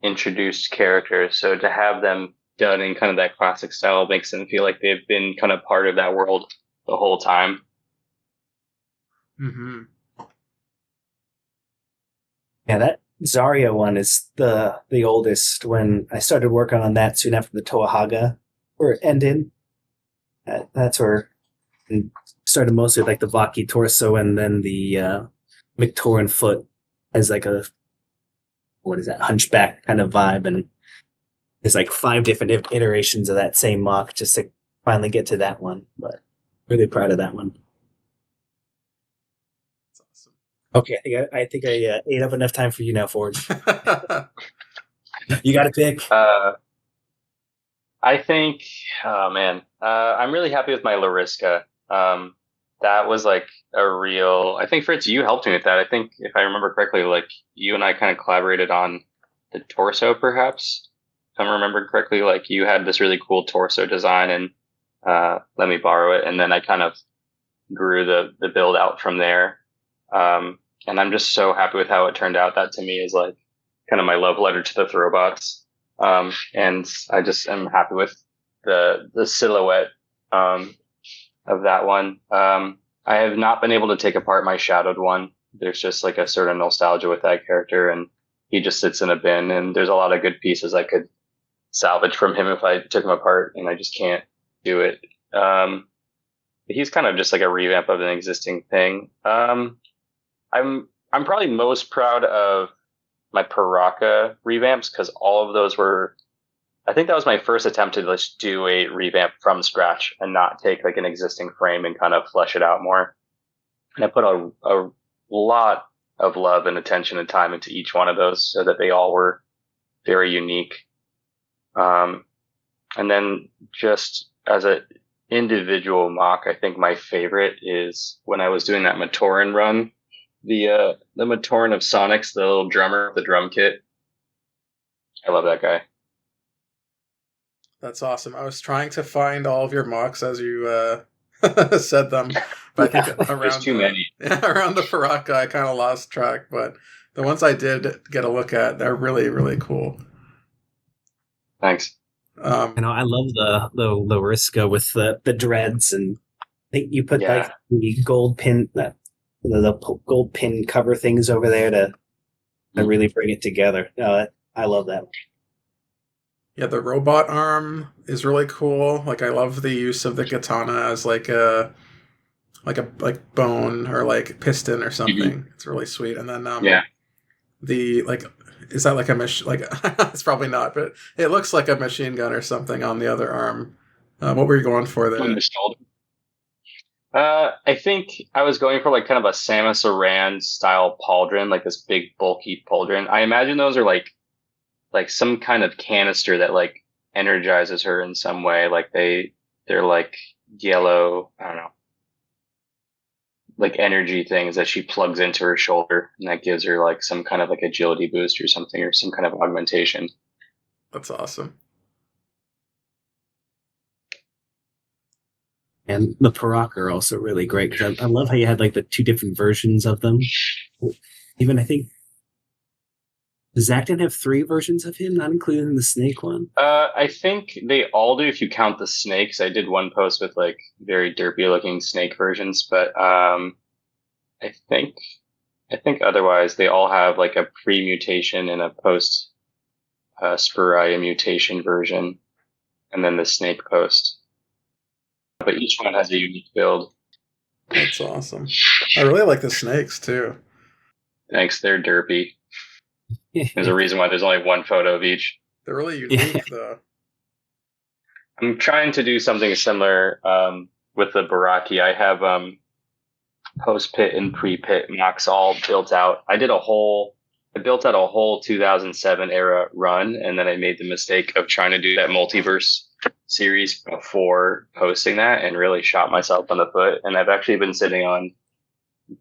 introduced characters, so to have them done in kind of that classic style makes them feel like they've been kind of part of that world the whole time. Mm-hmm. Yeah, that Zarya one is the oldest. When I started working on that soon after the Toahaga were ended, that's where I started mostly like the Vaki torso and then the Victorian foot as like a hunchback kind of vibe, and there's like 5 different iterations of that same mock just to finally get to that one. But really proud of that one. Okay, I think I ate up enough time for you now, Forge. You got to pick. I think, oh man, I'm really happy with my Lariska. That was like a real. I think Fritz, you helped me with that. I think if I remember correctly, like you and I kind of collaborated on the torso, perhaps. If I'm remembering correctly, like you had this really cool torso design and let me borrow it, and then I kind of grew the build out from there. And I'm just so happy with how it turned out. That to me is like kind of my love letter to the Throwbots. And I just am happy with the silhouette of that one. I have not been able to take apart my shadowed one. There's just like a certain nostalgia with that character, and he just sits in a bin, and there's a lot of good pieces I could salvage from him if I took him apart, and I just can't do it. He's kind of just like a revamp of an existing thing. I'm probably most proud of my Paraka revamps, because all of those were, I think that was my first attempt to just do a revamp from scratch and not take like an existing frame and kind of flesh it out more. And I put a lot of love and attention and time into each one of those so that they all were very unique. And then just as individual mock, I think my favorite is when I was doing that Matoran run. The Matoran of Sonics, the little drummer, the drum kit. I love that guy. That's awesome. I was trying to find all of your mocks as you said them, but I think There's too many. Around the Paraka, I kind of lost track. But the ones I did get a look at, they're really, really cool. Thanks. I love the Lariska with the dreads, and I think you put like the gold pin the gold pin cover things over there to really bring it together. I love that. Yeah, the robot arm is really cool. Like I love the use of the katana as like bone or like piston or something. Mm-hmm. It's really sweet. And then the like is that like a machine? Like it's probably not, but it looks like a machine gun or something on the other arm. What were you going for there? On the shoulder. I think I was going for like kind of a Samus Aran style pauldron, like this big bulky pauldron. I imagine those are like some kind of canister that like energizes her in some way. Like they're like yellow, I don't know, like energy things that she plugs into her shoulder, and that gives her like some kind of like agility boost or something, or some kind of augmentation. That's awesome. And the Paraka are also really great because I love how you had like the two different versions of them. Even I think does Zacton have 3 versions of him, not including the snake one? I think they all do if you count the snakes. I did one post with like very derpy looking snake versions, but I think otherwise they all have like a pre-mutation and a post Spiria mutation version, and then the snake post. But each one has a unique build. That's awesome. I really like the snakes too. Thanks, they're derpy. There's a reason why there's only one photo of each. They're really unique, though. I'm trying to do something similar with the Baraki. I have post-pit and pre-pit mocks all built out. I built out a whole 2007 era run, and then I made the mistake of trying to do that multiverse series before posting that and really shot myself on the foot. And I've actually been sitting on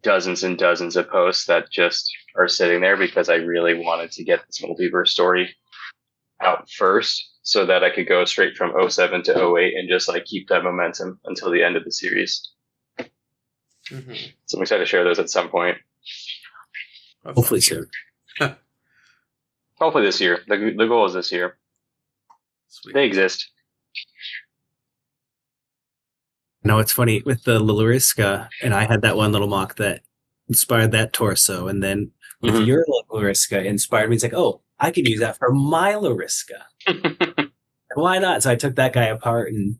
dozens and dozens of posts that just are sitting there because I really wanted to get this multiverse story out first so that I could go straight from 07 to 08 and just like keep that momentum until the end of the series. Mm-hmm. So I'm excited to share those at some point. Hopefully soon. Hopefully this year. The goal is this year. Sweet. They exist. No, it's funny with the Lariska, and I had that one little mock that inspired that torso, and then with your Lariska inspired me. It's like, oh, I could use that for my Lariska. Why not? So I took that guy apart, and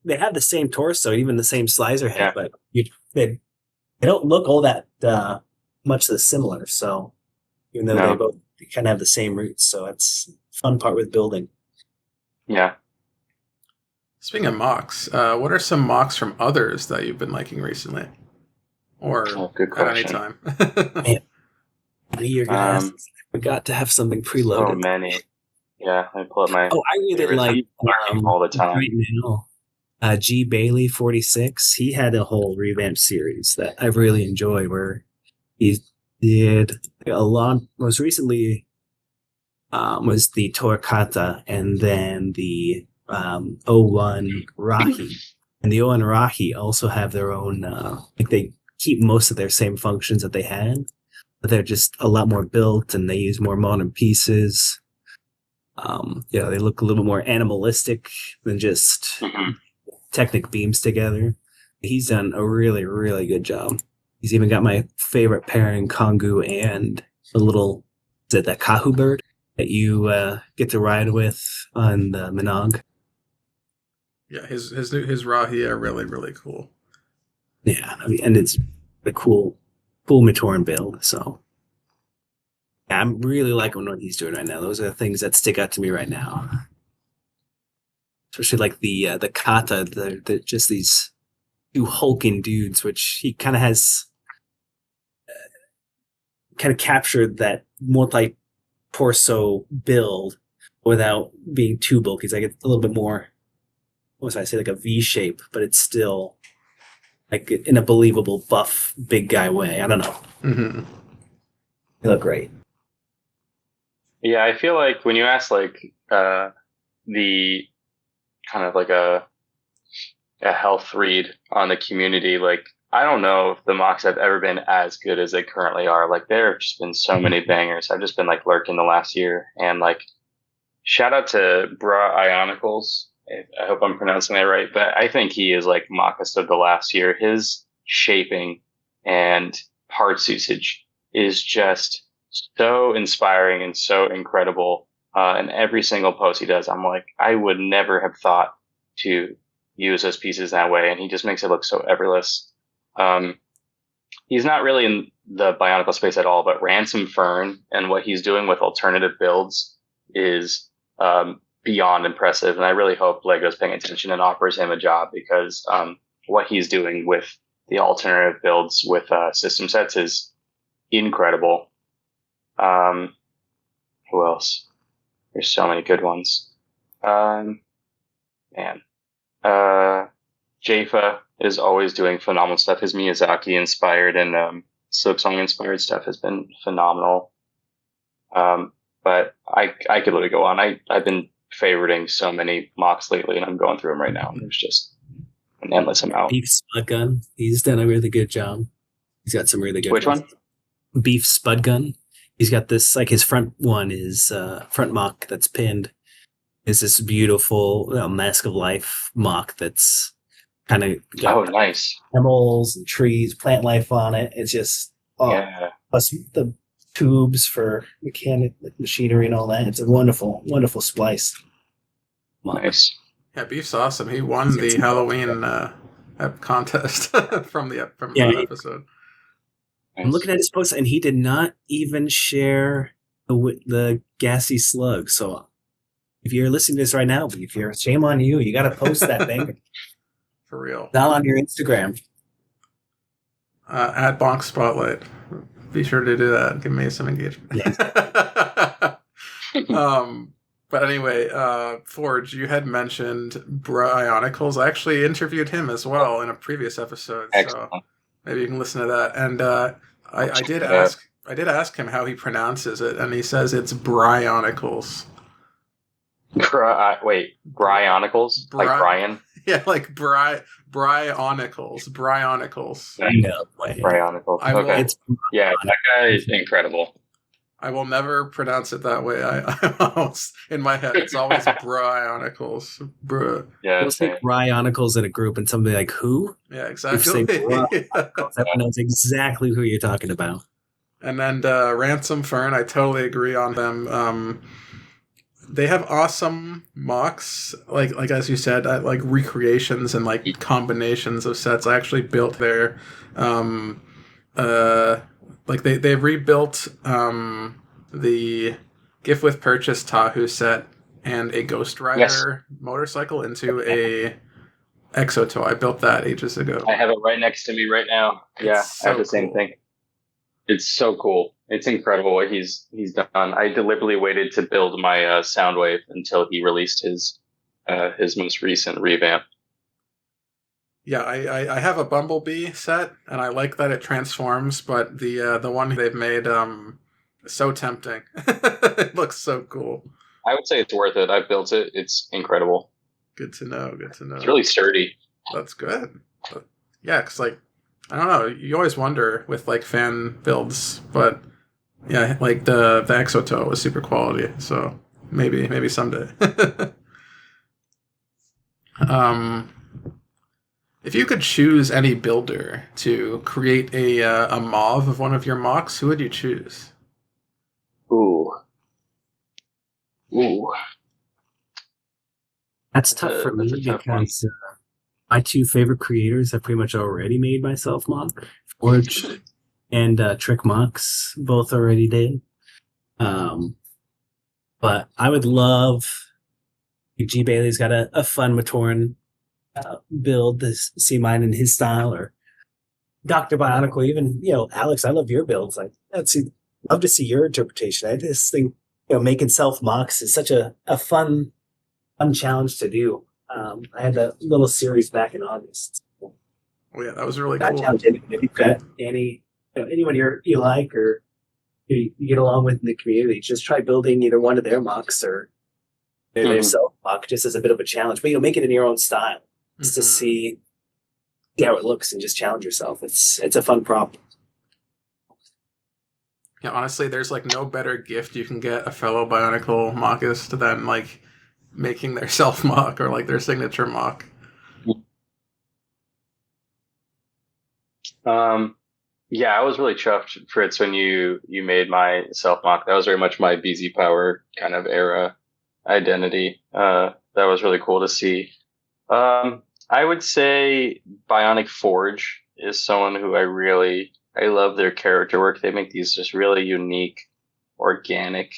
they have the same torso, even the same slicer head, but they don't look all that much similar. So even though they both kind of have the same roots, so that's the fun part with building. Yeah. Speaking of mocks, what are some mocks from others that you've been liking recently? Or at any time? You're gonna ask. I forgot to have something preloaded. So many. Yeah, I pull up my. Oh, I really like all the time. Right now, G. Bailey 46. He had a whole revamped series that I really enjoyed, where he did a lot. Most recently, was the Torquata, and then the 01 Rahi. And the 01 Rahi also have their own, they keep most of their same functions that they had, but they're just a lot more built, and they use more modern pieces. They look a little more animalistic than just Technic beams together. He's done a really, really good job. He's even got my favorite pairing, Kongu, and that Kahu bird that you get to ride with on the Minog. Yeah, his Rahi are really, really cool. Yeah, and it's a cool Matoran build. So yeah, I'm really liking what he's doing right now. Those are the things that stick out to me right now. Especially like the kata, the just these two hulking dudes, which he kind of has captured that multi-torso build without being too bulky. It's like it's a little bit more what was I say, like a V shape, but it's still like in a believable buff big guy way. I don't know. Mm-hmm. They look great. Yeah, I feel like when you ask like the kind of like a health read on the community, like I don't know if the mocks have ever been as good as they currently are. Like there have just been so many bangers. I've just been like lurking the last year, and like shout out to Bra Ionicals. I hope I'm pronouncing that right, but I think he is like mockist of the last year. His shaping and parts usage is just so inspiring and so incredible. And every single post he does, I'm like, I would never have thought to use those pieces that way. And he just makes it look so effortless. He's not really in the Bionicle space at all, but Ransom Fern and what he's doing with alternative builds is beyond impressive. And I really hope Lego's paying attention and offers him a job, because what he's doing with the alternative builds with system sets is incredible. Who else? There's so many good ones. Jafa is always doing phenomenal stuff. His Miyazaki inspired and Silksong inspired stuff has been phenomenal. But I could literally go on. I've been favoriting so many mocks lately, and I'm going through them right now. And there's just an endless amount. Beef Spud Gun. He's done a really good job. He's got some really good Which ones. one? Beef Spud Gun. He's got this, like his front one is front mock that's pinned is this beautiful Mask of Life mock that's kind of got nice animals and trees, plant life on it. It's just plus the tubes for mechanic machinery and all that. It's a wonderful, wonderful splice. Nice. Yeah, Beef's awesome. He won the Halloween contest from that episode. I'm looking at his post, and he did not even share the gassy slug. So if you're listening to this right now, shame on you. You got to post that thing. For real. Now on your Instagram. At Bonk Spotlight. Be sure to do that. Give me some engagement. Yeah. But anyway, Forge, you had mentioned Bra Ionicals. I actually interviewed him as well in a previous episode. Excellent. So maybe you can listen to that. And I did ask him how he pronounces it, and he says it's Bryonicals. Wait, Bryonicals? Like Brian? Yeah, like Bryonicals. No way. Bryonicals. Okay. Yeah, that guy is incredible. I will never pronounce it that way. I almost, in my head, it's always Bryonicals. Yeah, we'll say Bryonicals in a group, and somebody like, who? Yeah, exactly. Everyone knows exactly who you're talking about. And then Ransom Fern, I totally agree on them. They have awesome mocks, like as you said, like recreations and like combinations of sets. I actually built their like they rebuilt the gift with purchase Tahu set and a Ghost Rider motorcycle into a Exo toy. I built that ages ago. I have it right next to me right now. I have the same thing. It's so cool. It's incredible what he's done. I deliberately waited to build my Soundwave until he released his most recent revamp. Yeah, I have a Bumblebee set, and I like that it transforms, but the one they've made is so tempting. It looks so cool. I would say it's worth it. I've built it. It's incredible. Good to know. It's really sturdy. That's good. Yeah, because like, I don't know, you always wonder with like fan builds, but yeah, like the Exoto was super quality, so maybe someday. If you could choose any builder to create a MOV of one of your mocks, who would you choose? Ooh. That's tough for me because my two favorite creators have pretty much already made myself mock. Forge and Trick Mocks both already did. But I would love G. Bailey's got a fun Matoran build to see mine in his style, or Dr. Bionicle, even, Alex, I love your builds. Love to see your interpretation. I just think, making self mocks is such a fun challenge to do. I had a little series back in August. Oh yeah, that was really I cool. challenge anyone. If you've got anyone you like or you get along with in the community, just try building either one of their mocks or their self mock just as a bit of a challenge. But make it in your own style, just to see how it looks and just challenge yourself. It's a fun prompt. Yeah, honestly, there's like no better gift you can get a fellow Bionicle mockist than like making their self mock or like their signature mock. Yeah, I was really chuffed, Fritz, when you made my self mock. That was very much my BZ Power kind of era identity. That was really cool to see. I would say Bionic Forge is someone who I love their character work. They make these just really unique, organic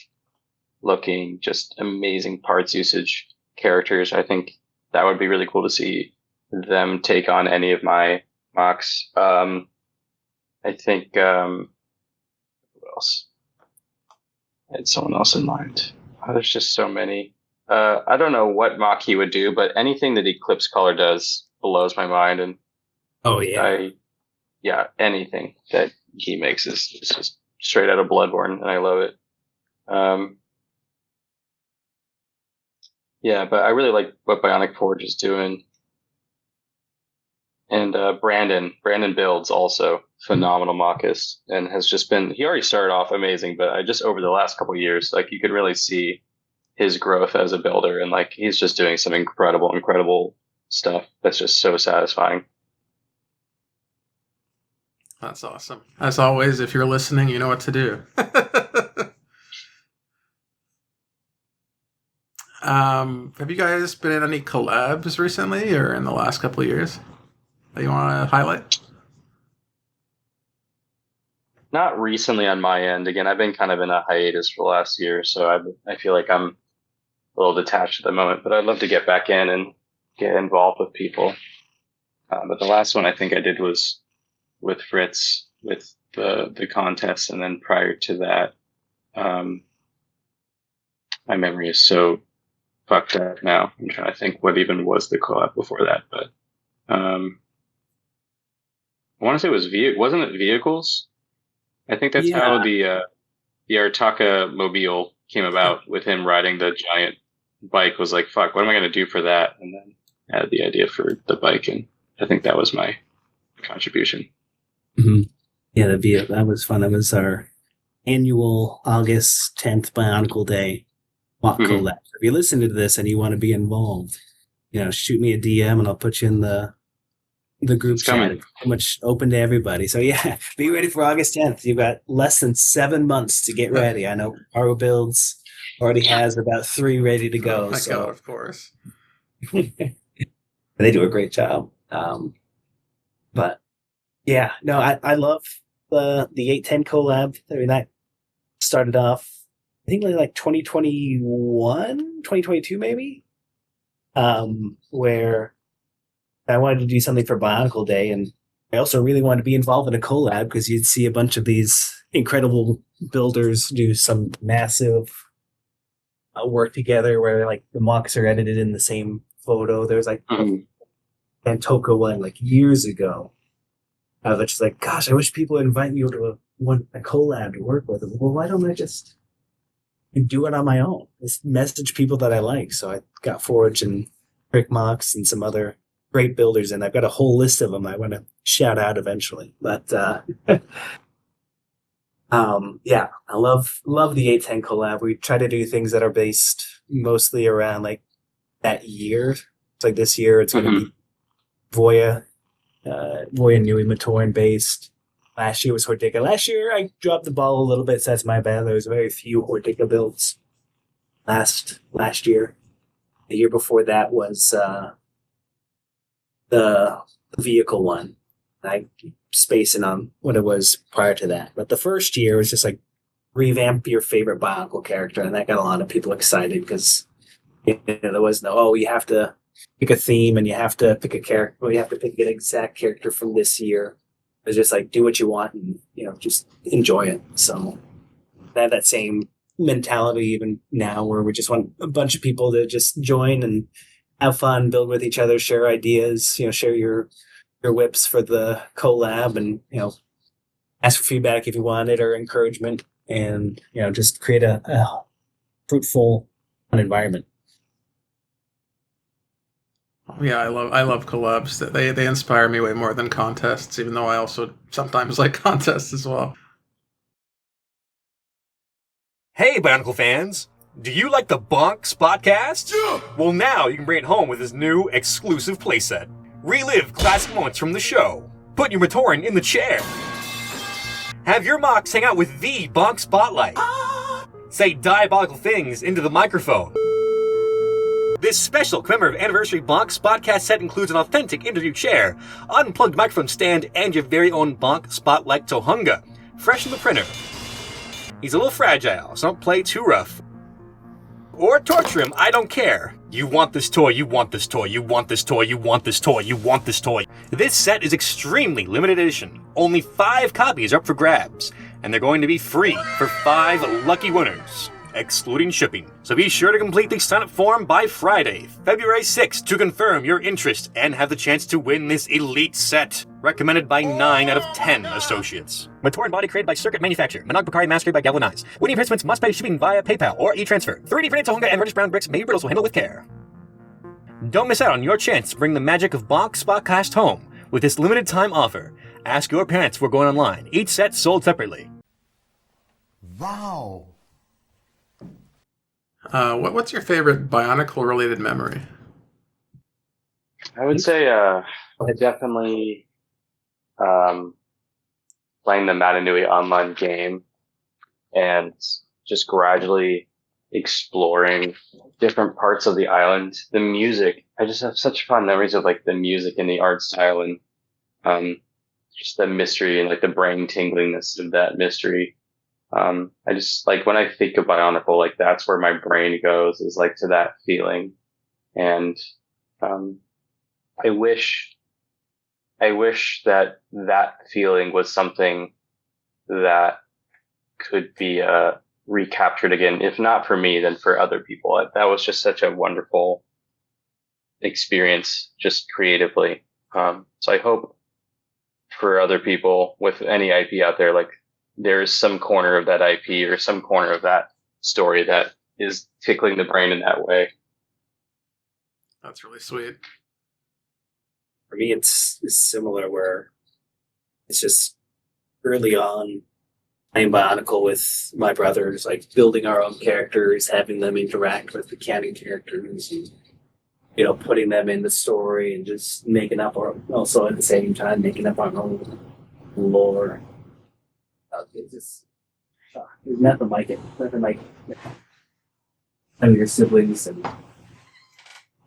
looking, just amazing parts usage characters. I think that would be really cool to see them take on any of my mocks. I think, who else? I had someone else in mind. Oh, there's just so many. I don't know what mock he would do, but anything that Eclipse Color does blows my mind. And anything that he makes is just straight out of Bloodborne, and I love it. But I really like what Bionic Forge is doing. And Brandon builds also phenomenal mockist, and has just been, he already started off amazing, but I just over the last couple of years, like you could really see his growth as a builder, and like he's just doing some incredible stuff that's just so satisfying. That's awesome. As always, if you're listening, you know what to do. Have you guys been in any collabs recently or in the last couple of years that you want to highlight? Not recently on my end. Again, I've been kind of in a hiatus for the last year, so I feel like I'm a little detached at the moment, but I'd love to get back in and get involved with people. But the last one I think I did was with Fritz, with the contest, and then prior to that, my memory is so fucked up now. I'm trying to think what even was the collab before that, but I want to say it was wasn't it vehicles? I think that's how the Artaka mobile came about, with him riding the giant bike. Was like, fuck, what am I going to do for that? And then had the idea for the bike, and I think that was my contribution. Mm-hmm. Yeah, that was fun. That was our annual August 10th Bionicle Day mock collab. If you listen to this and you want to be involved, shoot me a DM and I'll put you in the group chat. It's pretty much open to everybody. So yeah, be ready for August 10th. You've got less than 7 months to get ready. I know Aro Builds already has about 3 ready to go. Oh my God, of course. They do a great job. But yeah, no, I love the 810 collab. I mean, that started off, I think like 2021, 2022 maybe, where I wanted to do something for Bionicle Day, and I also really wanted to be involved in a collab because you'd see a bunch of these incredible builders do some massive work together where like the mocks are edited in the same photo. There's like Antoka one like years ago. I was just like, gosh, I wish people would invite me to a collab to work with. Well, why don't I just do it on my own? Just message people that I like. So I got Forge and Rick Mox and some other great builders, and I've got a whole list of them I want to shout out eventually. But yeah, I love the 810 collab. We try to do things that are based mostly around like that year. It's like this year it's going to be Voya Nui Matoran based. Last year was Hortica. Last year I dropped the ball a little bit, so that's my bad. There was very few Hortica builds last year. The year before that was the vehicle one. I spacing on what it was prior to that. But the first year was just like revamp your favorite Bionicle character, and that got a lot of people excited because there was no, you have to pick a theme and you have to pick a character. Well, you have to pick an exact character from this year. It was just like do what you want and just enjoy it. So I have that same mentality even now, where we just want a bunch of people to just join and have fun, build with each other, share ideas, share your whips for the collab, and ask for feedback if you want it or encouragement, and just create a fruitful fun environment. Yeah, I love collabs. They inspire me way more than contests, even though I also sometimes like contests as well. Hey, Bionicle fans! Do you like the Bonk SpotCast? Yeah! Well, now you can bring it home with this new exclusive playset. Relive classic moments from the show. Put your Matoran in the chair. Have your mocks hang out with the Bonk Spotlight. Say diabolical things into the microphone. This special commemorative anniversary Bonk SpotCast set includes an authentic interview chair, unplugged microphone stand, and your very own Bonk Spotlight Tohunga, fresh from the printer. He's a little fragile, so don't play too rough. Or torture him, I don't care. You want this toy, you want this toy, you want this toy, you want this toy, you want this toy. This set is extremely limited edition. Only 5 copies are up for grabs, and they're going to be free for 5 lucky winners, excluding shipping. So be sure to complete the sign-up form by Friday, February 6th, to confirm your interest and have the chance to win this elite set. Recommended by 9 out of 10 associates. Matoran body created by Circuit Manufacturer. Monog Bakari mastered by Galvanize. Winning participants must pay shipping via PayPal or e-transfer. 3D printed Tohunga and reddish brown bricks made brittle, so handle with care. Don't miss out on your chance to bring the magic of Bonk SpotCast home with this limited time offer. Ask your parents before going online. Each set sold separately. Wow. What's your favorite Bionicle related memory? I would say definitely playing the Matanui online game and just gradually exploring different parts of the island. The music, I just have such fond memories of like the music and the art style, and just the mystery and like the brain tinglingness of that mystery. I just like when I think of Bionicle, like that's where my brain goes, is like to that feeling. And I wish that feeling was something that could be recaptured again, if not for me, then for other people. That was just such a wonderful experience, just creatively. So I hope for other people with any IP out there, like there is some corner of that IP or some corner of that story that is tickling the brain in that way. That's really sweet. For me, it's similar, where it's just early on playing Bionicle with my brothers, like building our own characters, having them interact with the canon characters, and putting them in the story, and just making up also at the same time making up our own lore. It's just there's nothing like it. Nothing like having your siblings and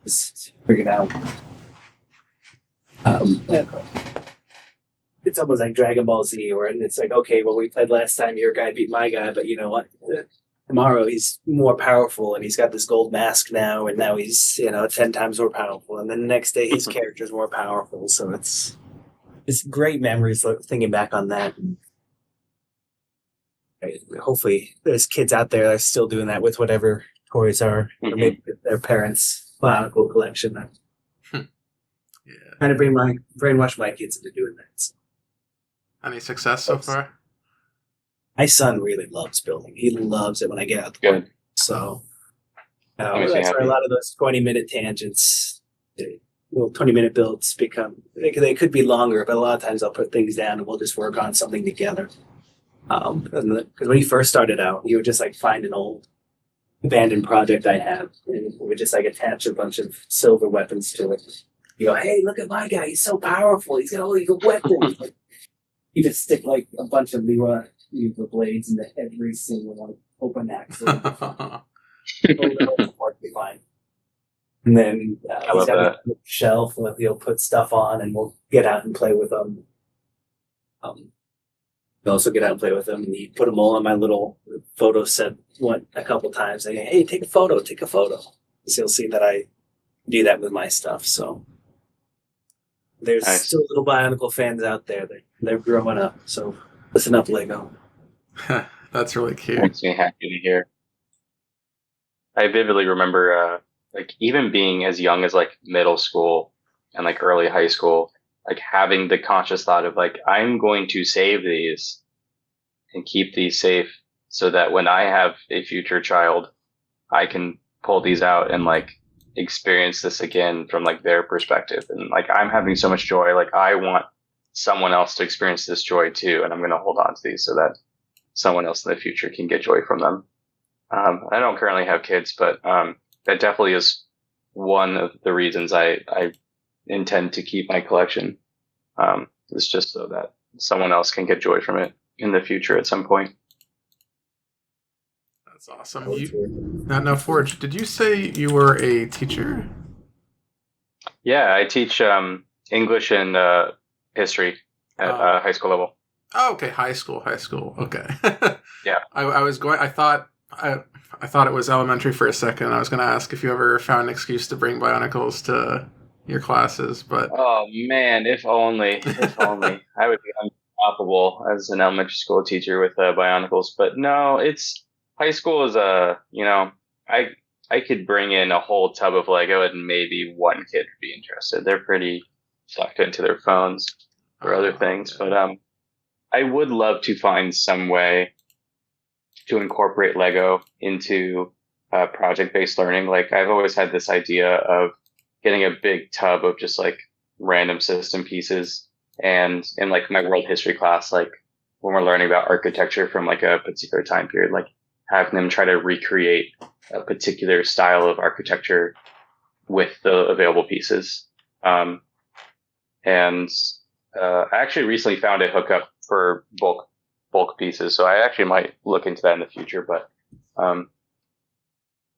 just figure it out. It's almost like Dragon Ball Z, where it's like, okay, well, we played last time, your guy beat my guy, but you know what? Tomorrow he's more powerful, and he's got this gold mask now, and now he's 10 times more powerful, and then the next day his character's more powerful. So it's great memories thinking back on that. And hopefully there's kids out there that are still doing that with whatever toys are, or maybe with their parents' Bionicle collection. Yeah. Trying to brainwash my kids into doing that. So. Any success so far? My son really loves building. He loves it when I get out the Good. park. So that's where a lot of those 20-minute tangents, little 20-minute builds they could be longer, but a lot of times I'll put things down and we'll just work on something together. Because when he first started out, he would just like find an old abandoned project I have, and we would just like attach a bunch of silver weapons to it. You go, hey, look at my guy. He's so powerful. He's got all these weapons. You just stick like a bunch of the blades into every single one. Open axe. Fine. And then he's got a shelf where he'll put stuff on, and we'll get out and play with them. We'll also get out and play with them, and he put them all on my little photo set a couple times. Saying, hey, take a photo. So you'll see that I do that with my stuff. So there's still little Bionicle fans out there. They're growing up. So listen up, Lego. That's really cute. Makes me happy to hear. I vividly remember like even being as young as like middle school and like early high school, like having the conscious thought of like, I'm going to save these and keep these safe so that when I have a future child, I can pull these out and like experience this again from like their perspective. And like, I'm having so much joy. Like I want someone else to experience this joy too. And I'm going to hold on to these so that someone else in the future can get joy from them. I don't currently have kids, but that definitely is one of the reasons I intend to keep my collection. It's just so that someone else can get joy from it in the future at some point. That's awesome. Now, Forge, did you say you were a teacher? Yeah, I teach English and history at high school level. Oh, okay, high school. Okay. Yeah. I thought it was elementary for a second. I was going to ask if you ever found an excuse to bring Bionicles to your classes, but oh man, if only I would be unstoppable as an elementary school teacher with Bionicles. But no, it's high school is I could bring in a whole tub of Lego and maybe one kid would be interested. They're pretty sucked into their phones or other things, yeah. But I would love to find some way to incorporate Lego into project-based learning. Like I've always had this idea of getting a big tub of just like random system pieces, and in like my world history class, like when we're learning about architecture from like a particular time period, like having them try to recreate a particular style of architecture with the available pieces. And I actually recently found a hookup for bulk pieces, so I actually might look into that in the future. But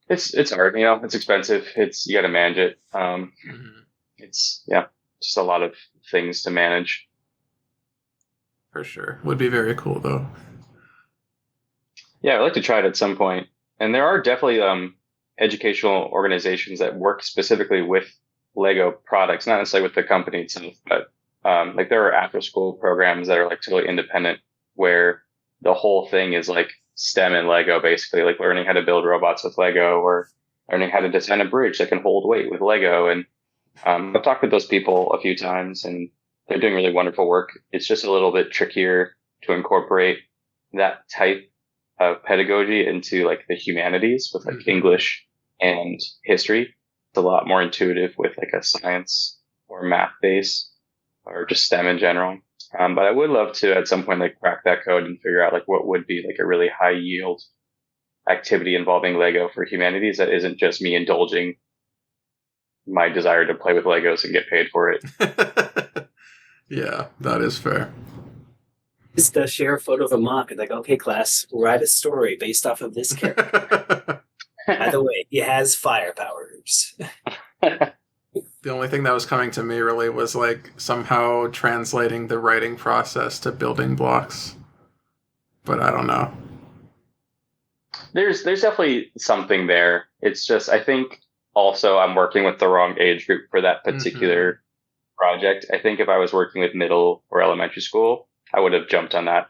it's hard, it's expensive. You got to manage it. It's just a lot of things to manage. For sure, would be very cool though. Yeah, I'd like to try it at some point. And there are definitely educational organizations that work specifically with Lego products, not necessarily with the company itself, but like there are after school programs that are like totally independent, where the whole thing is like STEM and Lego, basically like learning how to build robots with Lego, or learning how to design a bridge that can hold weight with Lego. And I've talked with those people a few times, and they're doing really wonderful work. It's just a little bit trickier to incorporate that type of pedagogy into like the humanities with like English and history. It's a lot more intuitive with like a science or math base, or just STEM in general. But I would love to at some point like crack that code and figure out like what would be like a really high yield activity involving Lego for humanities that isn't just me indulging my desire to play with Legos and get paid for it. Yeah, that is fair. Just share a photo of a mock and like, okay, class, write a story based off of this character. By the way, he has fire powers. The only thing that was coming to me really was like somehow translating the writing process to building blocks. But I don't know. There's definitely something there. It's just, I think also I'm working with the wrong age group for that particular project. I think if I was working with middle or elementary school, I would have jumped on that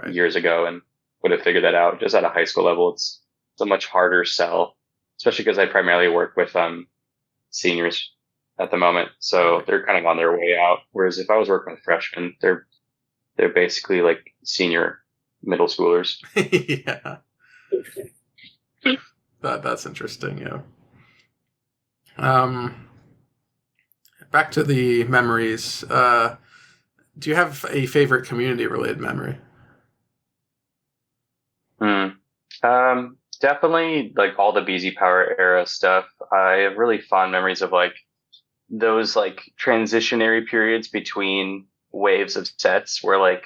years ago and would have figured that out. Just at a high school level, it's a much harder sell, especially because I primarily work with seniors at the moment, so they're kind of on their way out. Whereas if I was working with freshmen, they're basically like senior middle schoolers. Yeah, that's interesting. Yeah. Back to the memories. Do you have a favorite community-related memory? Definitely like all the BZ Power era stuff. I have really fond memories of like those like transitionary periods between waves of sets where like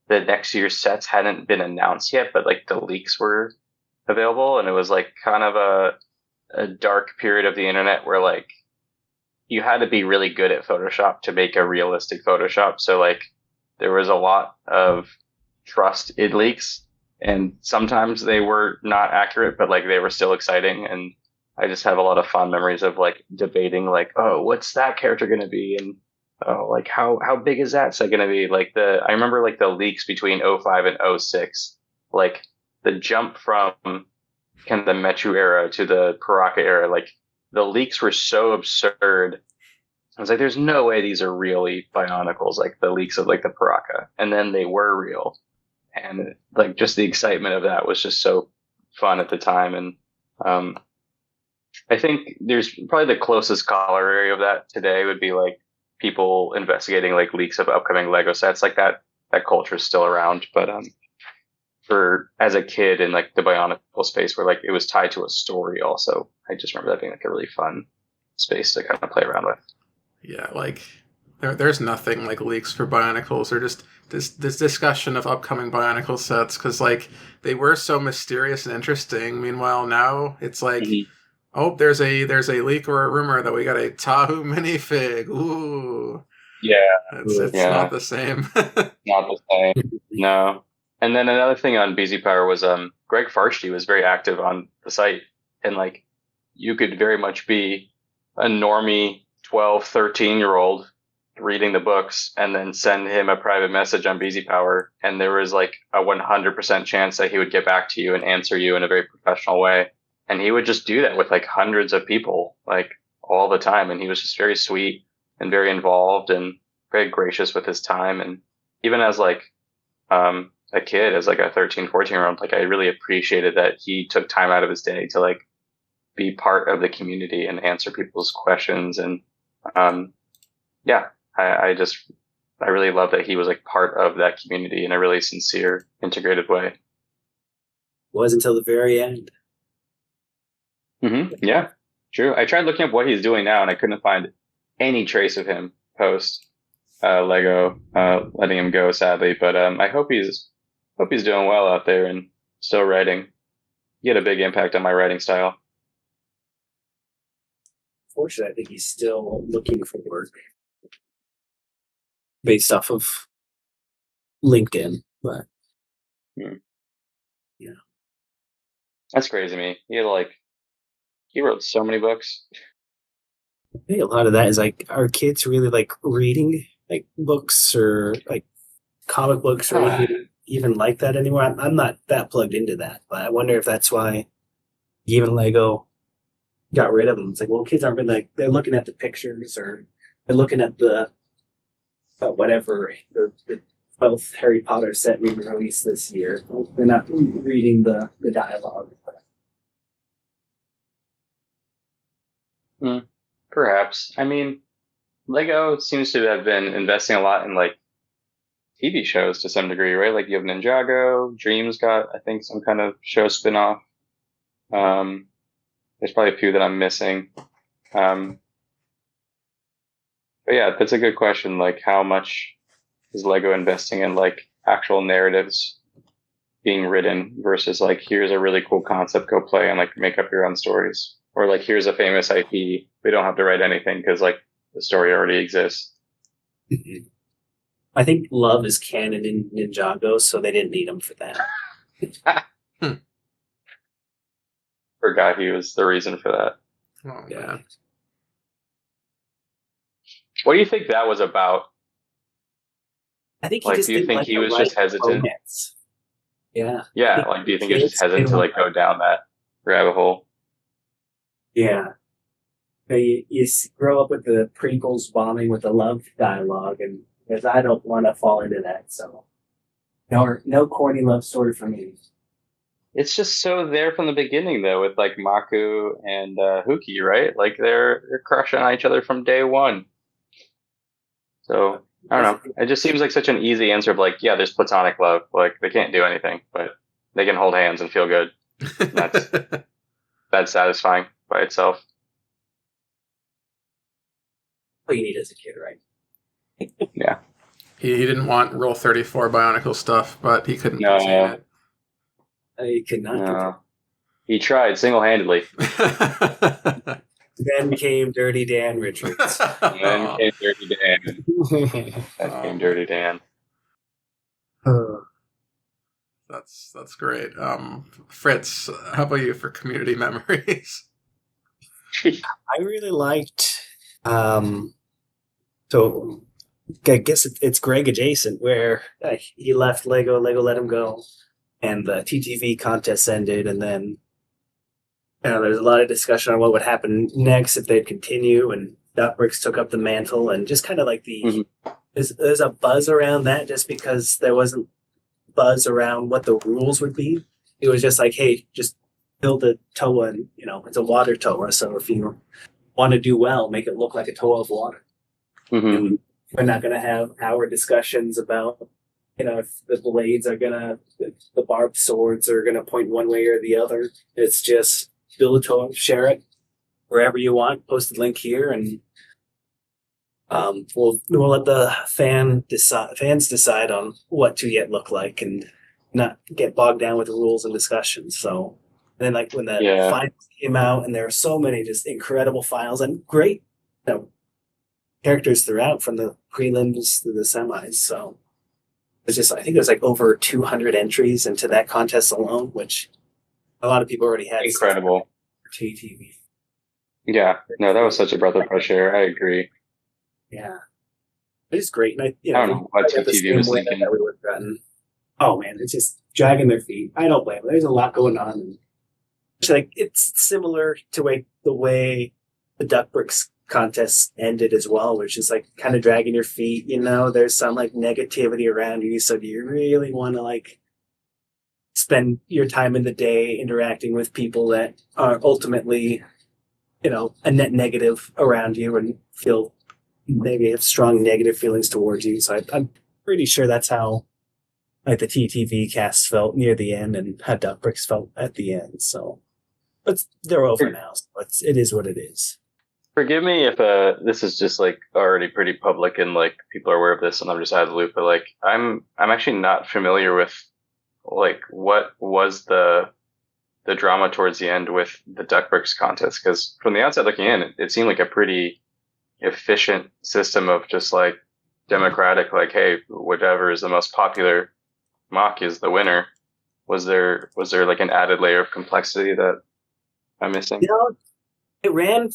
the next year's sets hadn't been announced yet, but like the leaks were available. And it was like kind of a dark period of the internet where like you had to be really good at Photoshop to make a realistic Photoshop. So like there was a lot of trust in leaks, and sometimes they were not accurate, but like they were still exciting. And I just have a lot of fond memories of like debating like, oh, what's that character going to be? And oh, like how big is that set going to be? Like I remember like the leaks between 05 and 06, like the jump from kind of the Mechu era to the Paraka era, like the leaks were so absurd. I was like, there's no way these are really Bionicles, like the leaks of like the Paraka. And then they were real. And like just the excitement of that was just so fun at the time. And I think there's probably the closest corollary of that today would be like people investigating like leaks of upcoming Lego sets. Like that culture is still around. But for as a kid in like the Bionicle space where like it was tied to a story also, I just remember that being like a really fun space to kind of play around with. Yeah, like there's nothing like leaks for Bionicles or just this discussion of upcoming Bionicle sets because like they were so mysterious and interesting. Meanwhile, now it's like, oh, there's a leak or a rumor that we got a Tahu minifig. Ooh, yeah, it's not the same. Not the same. No. And then another thing on BZ Power was Greg Farshty was very active on the site, and like you could very much be a normie 12, 13-year-old reading the books and then send him a private message on BZ Power, and there was like a 100% chance that he would get back to you and answer you in a very professional way. And he would just do that with like hundreds of people like all the time, and he was just very sweet and very involved and very gracious with his time. And even as like a kid, as like a 13, 14-year-old, like I really appreciated that he took time out of his day to like be part of the community and answer people's questions. And yeah, I really love that he was like part of that community in a really sincere, integrated way. Was until the very end. Yeah, true. I tried looking up what he's doing now, and I couldn't find any trace of him post Lego letting him go, sadly. But I hope he's doing well out there and still writing. He had a big impact on my writing style. Fortunately, I think he's still looking for work based off of LinkedIn. But yeah, that's crazy to me. He wrote so many books. I think a lot of that is like, are kids really like reading like books or like comic books or anything even like that anymore? I'm not that plugged into that, but I wonder if that's why even Lego got rid of them. It's like, well, kids aren't really like, they're looking at the pictures or they're looking at the whatever the 12th Harry Potter set we released this year. They're not reading the dialogue. Perhaps. I mean, Lego seems to have been investing a lot in like TV shows to some degree, right? Like you have Ninjago, Dreams got, I think, some kind of show spinoff. There's probably a few that I'm missing. But yeah, that's a good question. Like, how much is Lego investing in like actual narratives being written versus like, here's a really cool concept, go play and like make up your own stories, or like, here's a famous IP, we don't have to write anything because like the story already exists. I think love is canon in Ninjago, so they didn't need him for that. Forgot he was the reason for that. Oh, yeah. What do you think that was about? I think like, do you think he was just hesitant? Romance. Yeah. Yeah. Like, do you think he was just hesitant to like go down that rabbit hole? Yeah. You grow up with the prequels bombing with the love dialogue, and because I don't want to fall into that, so no corny love story for me. It's just so there from the beginning, though, with like Maku and Huki, right? Like they're crushing on each other from day one. So I don't know. It just seems like such an easy answer of like, yeah, there's platonic love. Like they can't do anything, but they can hold hands and feel good. That's satisfying by itself. What you need as a kid, right? Yeah. He didn't want Rule 34 Bionicle stuff, but he couldn't contain it. He could not. No. He tried single-handedly. Then came Dirty Dan Richards. Then came Dirty Dan. Then came Dirty Dan. That's great. Fritz, how about you for community memories? I really liked. So I guess it's Greg adjacent, where he left Lego let him go, and the TTV contest ended, and then there's a lot of discussion on what would happen next if they'd continue, and Duckbricks took up the mantle, and just kind of like there's a buzz around that just because there wasn't buzz around what the rules would be. It was just like, hey, just build a toa, and it's a water toa. So if you want to do well, make it look like a toa of water. And we're not going to have our discussions about, if the blades are the barbed swords are going to point one way or the other. It's just build a toa, share it wherever you want, post a link here, and we'll let the fans decide on what to yet look like and not get bogged down with the rules and discussions. So, and then like when the finals came out, and there are so many just incredible finals and great characters throughout, from the prelims to the semis. So I think there's like over 200 entries into that contest alone, which a lot of people already had. Incredible. TTV. Yeah, no, that was such a breath of fresh air. I agree. Yeah, it is great. And I don't know what TTV was thinking. That we would have gotten. Oh man, it's just dragging their feet. I don't blame them. There's a lot going on. And it's similar to the way the Duckbricks contest ended as well, which is like kind of dragging your feet. There's some like negativity around you. So do you really want to like spend your time in the day interacting with people that are ultimately, a net negative around you and feel maybe have strong negative feelings towards you? So I'm pretty sure that's how like the TTV cast felt near the end and how Duckbricks felt at the end. So, but they're over now. So it is what it is. Forgive me if this is just like already pretty public and like people are aware of this and I'm just out of the loop, but like I'm actually not familiar with like what was the drama towards the end with the Duckbricks contest, because from the outside looking in, it seemed like a pretty efficient system of just like democratic, like, hey, whatever is the most popular mock is the winner. Was there like an added layer of complexity that I'm missing? It ran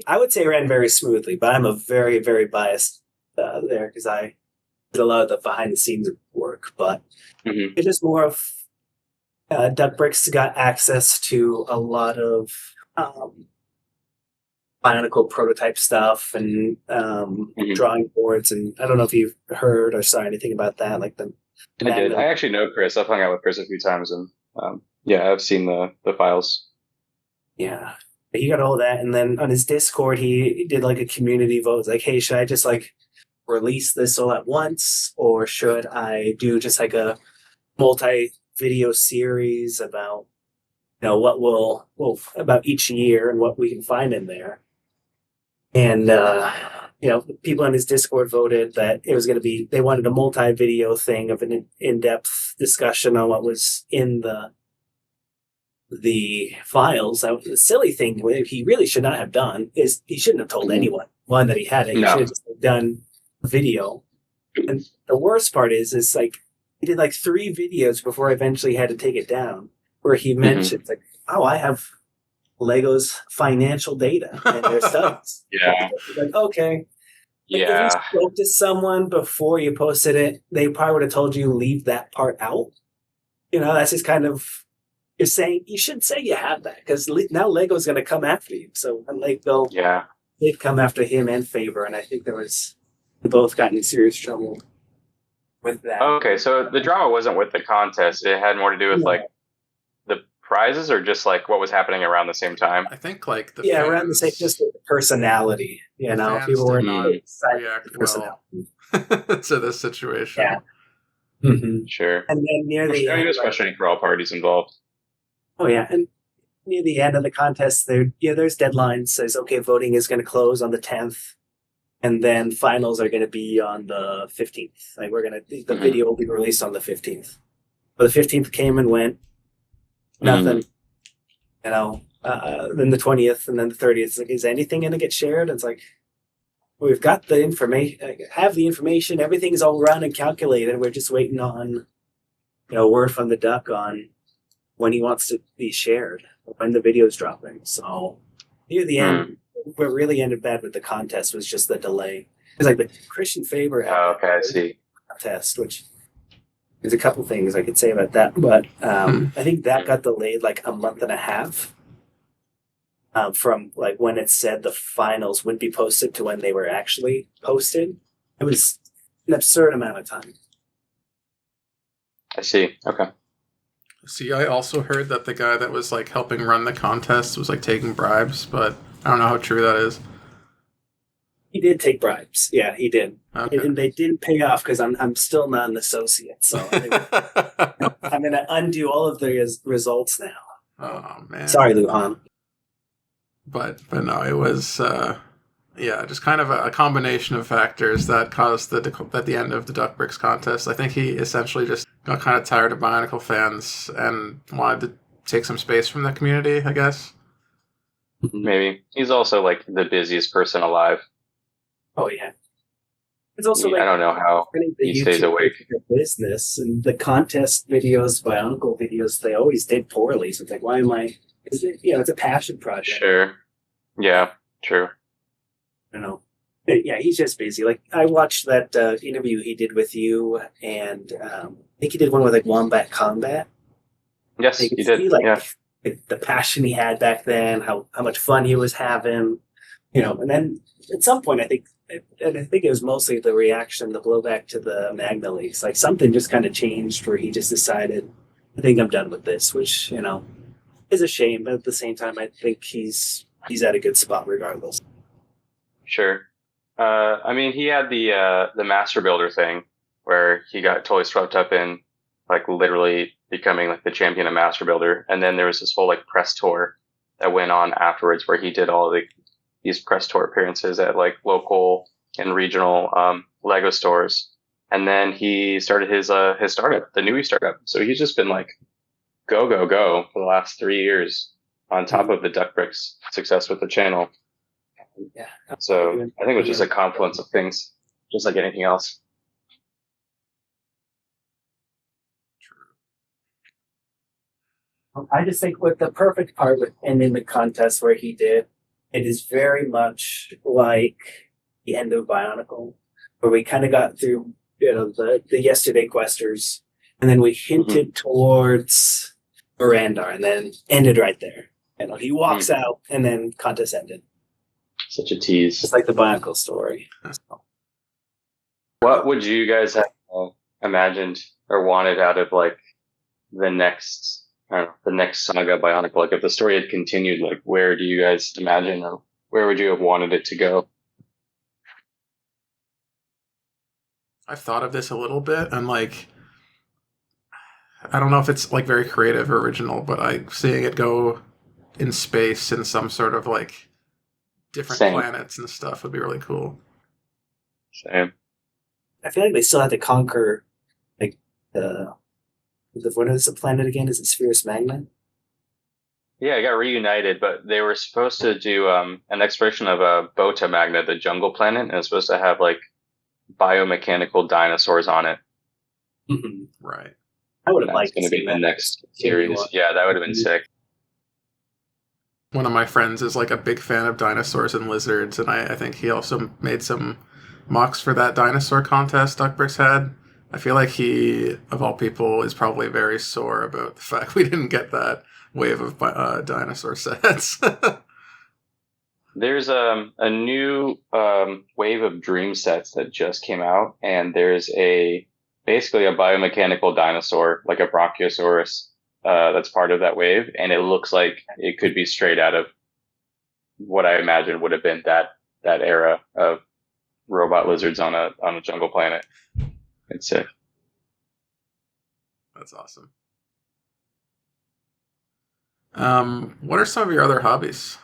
I would say it ran very smoothly, but I'm a very, very biased there because I did a lot of the behind the scenes work, but it's just more of Duckbricks got access to a lot of Bionicle prototype stuff and drawing boards, and I don't know if you've heard or saw anything about that. Like I did. I actually know Chris. I've hung out with Chris a few times, and I've seen the files. Yeah, he got all of that, and then on his Discord, he did like a community vote. It's like, hey, should I just like release this all at once, or should I do just like a multi-video series about what will about each year and what we can find in there? And people on his Discord voted that it was going to be, they wanted a multi-video thing of an in-depth discussion on what was in the files. The silly thing he really should not have done is he shouldn't have told anyone that he had it. He should have just done video. And the worst part is like he did like 3 videos before I eventually had to take it down, where he mentioned like, oh, I have Lego's financial data and their studies. Yeah. Like, okay. Yeah. If you spoke to someone before you posted it, they probably would have told you leave that part out. That's just kind of, you're saying, you should say you have that, because now Lego's going to come after you. So they've come after him and Faber, and I think they both got in serious trouble with that. Okay, so the drama wasn't with the contest. It had more to do with like the prizes, or just like what was happening around the same time? I think like around the same, just the personality. People were not react well to this situation. Yeah. Sure. And then near the end, it was frustrating for all parties involved. Oh yeah, and near the end of the contest, there's deadlines. Says okay, voting is going to close on the 10th, and then finals are going to be on the 15th. Like the video will be released on the 15th. But the 15th came and went. Nothing. Then the 20th, and then the 30th. It's like, is anything going to get shared? It's like, we've got the information. Have the information. Everything's all run and calculated. We're just waiting on, word from the duck on when he wants to be shared, when the video's dropping. So near the end, what really ended bad with the contest was just the delay. It's like the Christian Faber I see. contest, which there's a couple things I could say about that, but I think that got delayed like a month and a half. from like when it said the finals would be posted to when they were actually posted. It was an absurd amount of time. I see. Okay. See, I also heard that the guy that was like helping run the contest was like taking bribes, but I don't know how true that is. He did take bribes. Yeah, he did. Okay. And they didn't pay off because I'm still not an associate. So I'm going to undo all of the results now. Oh man. Sorry, Luhan. But no, it was just kind of a combination of factors that caused at the end of the Duck Bricks contest. I think he essentially just got kind of tired of Bionicle fans and wanted to take some space from the community, I guess. Maybe. He's also like the busiest person alive. Oh yeah. It's also I don't know how he stays awake. Business and the contest videos, Bionicle videos, they always did poorly. So it's like, why am I? Is it, it's a passion project. Sure. Yeah. True. I don't know. But yeah, he's just busy. Like I watched that interview he did with you, and I think he did one with like Wombat Combat. Yes, he did. The passion he had back then, how much fun he was having, and then at some point, I think it was mostly the reaction, the blowback to the Magna Leaks. Like something just kind of changed where he just decided, I think I'm done with this, which, is a shame. But at the same time, I think he's at a good spot regardless. Sure. I mean, he had the Master Builder thing where he got totally swept up in like literally becoming like the champion of Master Builder. And then there was this whole like press tour that went on afterwards where he did all these press tour appearances at like local and regional Lego stores. And then he started his startup, the Nui startup. So he's just been like go for the last 3 years on top of the Duck Bricks success with the channel. Yeah. So I think it was just a confluence of things, just like anything else. I just think with the perfect part with ending the contest where he did, it is very much like the end of Bionicle, where we kind of got through, the yesterday questers, and then we hinted towards Mirandar, and then ended right there. He walks out, and then contest ended. Such a tease. It's like the Bionicle story. What would you guys have imagined or wanted out of like the next saga Bionicle? Like if the story had continued, like where do you guys imagine, or where would you have wanted it to go? I've thought of this a little bit, and like I don't know if it's like very creative or original, but seeing it go in space in some sort of like different planets and stuff would be really cool. Same. I feel like they still had to conquer like what is the planet again? Is it Spherus Magna? Yeah, it got reunited, but they were supposed to do an exploration of Bota Magna, the jungle planet, and it's supposed to have like biomechanical dinosaurs on it. Mm-hmm. Right. I would have liked to be the next series. Yeah, that would have been sick. One of my friends is like a big fan of dinosaurs and lizards, and I think he also made some mocks for that dinosaur contest Duck Bricks had. I feel like he, of all people, is probably very sore about the fact we didn't get that wave of dinosaur sets. There's a new wave of dream sets that just came out, and there's basically a biomechanical dinosaur, like a Brachiosaurus, that's part of that wave, and it looks like it could be straight out of what I imagine would have been that era of robot lizards on a jungle planet. It's sick. That's awesome. What are some of your other hobbies?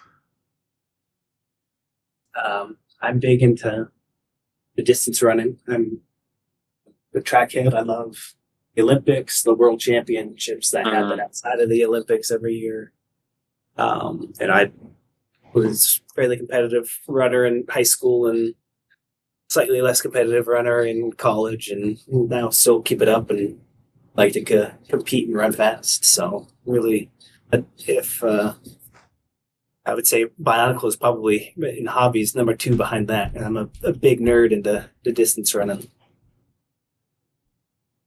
I'm big into the distance running. I'm a track head. I love the Olympics, the World Championships that happen outside of the Olympics every year. And I was a fairly competitive runner in high school and slightly less competitive runner in college, and now still keep it up and like to compete and run fast. So really, if I would say Bionicle is probably in hobbies number 2 behind that, and I'm a big nerd into the distance running.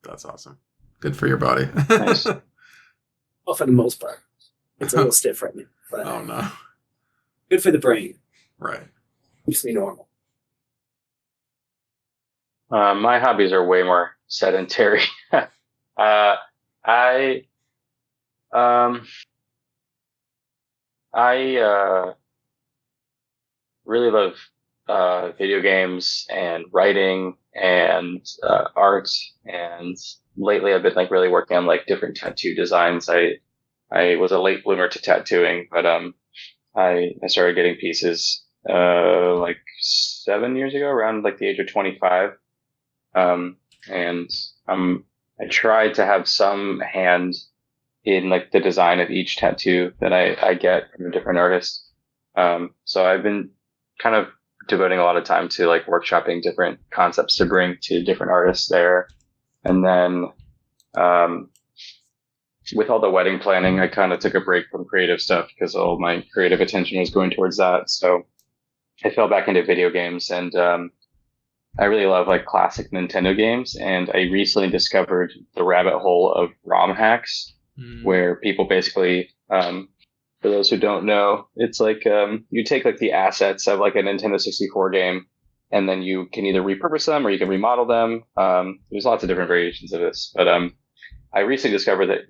That's awesome. Good for your body. Nice. Well, for the most part, it's a little stiff right now. But, oh no. Good for the brain. Right. Keeps me normal. My hobbies are way more sedentary. I um I really love video games and writing and art, and lately I've been like really working on like different tattoo designs. I was a late bloomer to tattooing, but I started getting pieces like 7 years ago, around like the age of 25. And I tried to have some hand in like the design of each tattoo that I get from a different artist. So I've been kind of devoting a lot of time to like workshopping different concepts to bring to different artists there. And then, with all the wedding planning, I kind of took a break from creative stuff because all my creative attention was going towards that. So I fell back into video games, and I really love like classic Nintendo games. And I recently discovered the rabbit hole of ROM hacks, where people basically, for those who don't know, it's like you take like the assets of like a Nintendo 64 game, and then you can either repurpose them or you can remodel them. There's lots of different variations of this, but I recently discovered that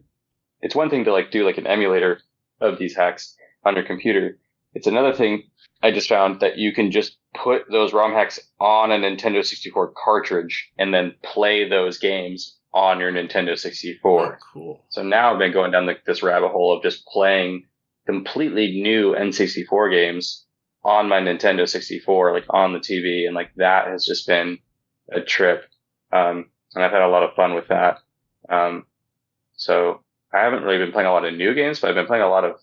it's one thing to like do like an emulator of these hacks on your computer. It's another thing I just found that you can just put those ROM hacks on a Nintendo 64 cartridge and then play those games on your Nintendo 64. Oh, cool. So now I've been going down this rabbit hole of just playing completely new N64 games on my Nintendo 64, like on the TV. And like that has just been a trip. And I've had a lot of fun with that. So I haven't really been playing a lot of new games, but I've been playing a lot of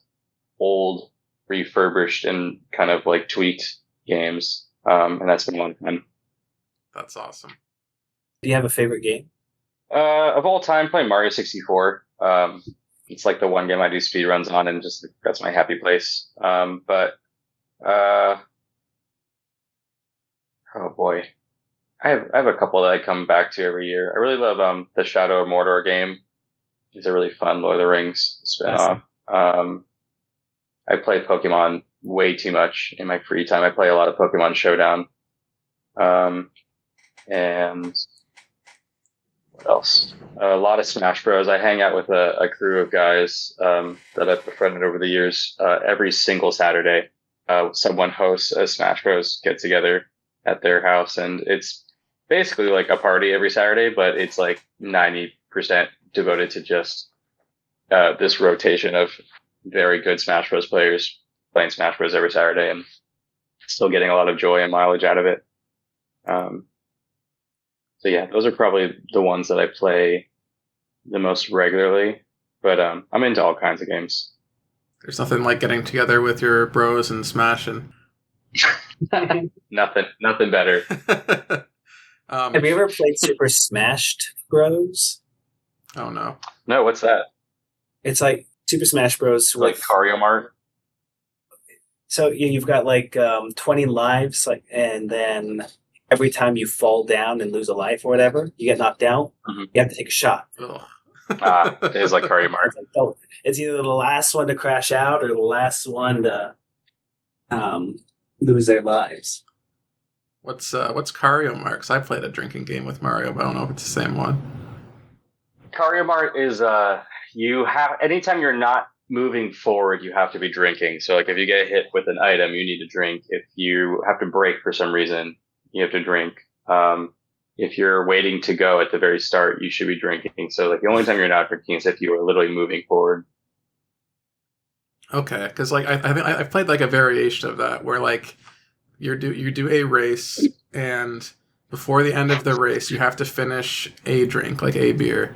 old, refurbished, and kind of like tweaked games. And that's been a lot of fun. That's awesome. Do you have a favorite game? Of all time, playing Mario 64. It's like the one game I do speedruns on, and just that's my happy place. But oh boy, I have a couple that I come back to every year. I really love the Shadow of Mordor game. It's a really fun Lord of the Rings spinoff. Awesome. I play Pokemon way too much in my free time. I play a lot of Pokemon Showdown. And what else? A lot of Smash Bros. I hang out with a crew of guys that I've befriended over the years. Every single Saturday, someone hosts a Smash Bros. Get together at their house, and it's basically like a party every Saturday, but it's like 90% devoted to just this rotation of very good Smash Bros. Players playing Smash Bros. Every Saturday, and still getting a lot of joy and mileage out of it. So yeah, those are probably the ones that I play the most regularly, but I'm into all kinds of games. There's nothing like getting together with your bros and smashing. Nothing better. Have you ever played Super Smashed Bros? Oh no. No, what's that? It's like Super Smash Bros. Like Mario Mart? So you've got like 20 lives, like, and then every time you fall down and lose a life or whatever, you get knocked out, you have to take a shot. It is like Mario Mart. It's either the last one to crash out or the last one to lose their lives. What's Cario Mart? 'Cause I played a drinking game with Mario, but I don't know if it's the same one. Cario Mart is you have anytime you're not moving forward, you have to be drinking. So like if you get hit with an item, you need to drink. If you have to brake for some reason, you have to drink. If you're waiting to go at the very start, you should be drinking. So like the only time you're not drinking is if you are literally moving forward. Okay, because like I think I've played like a variation of that where like you do a race, and before the end of the race, you have to finish a drink, like a beer,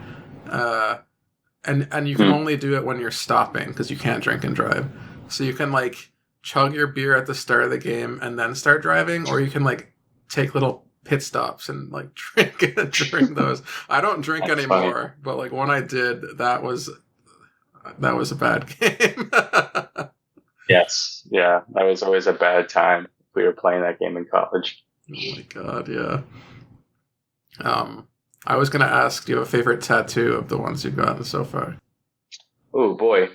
and you can only do it when you're stopping because you can't drink and drive. So you can like chug your beer at the start of the game and then start driving, or you can like take little pit stops and like drink during those. I don't drink That's anymore, but like when I did, that was a bad game. Yes, yeah, that was always a bad time. We were playing that game in college. Oh my god, yeah. I was gonna ask, do you have a favorite tattoo of the ones you've gotten so far? Oh boy.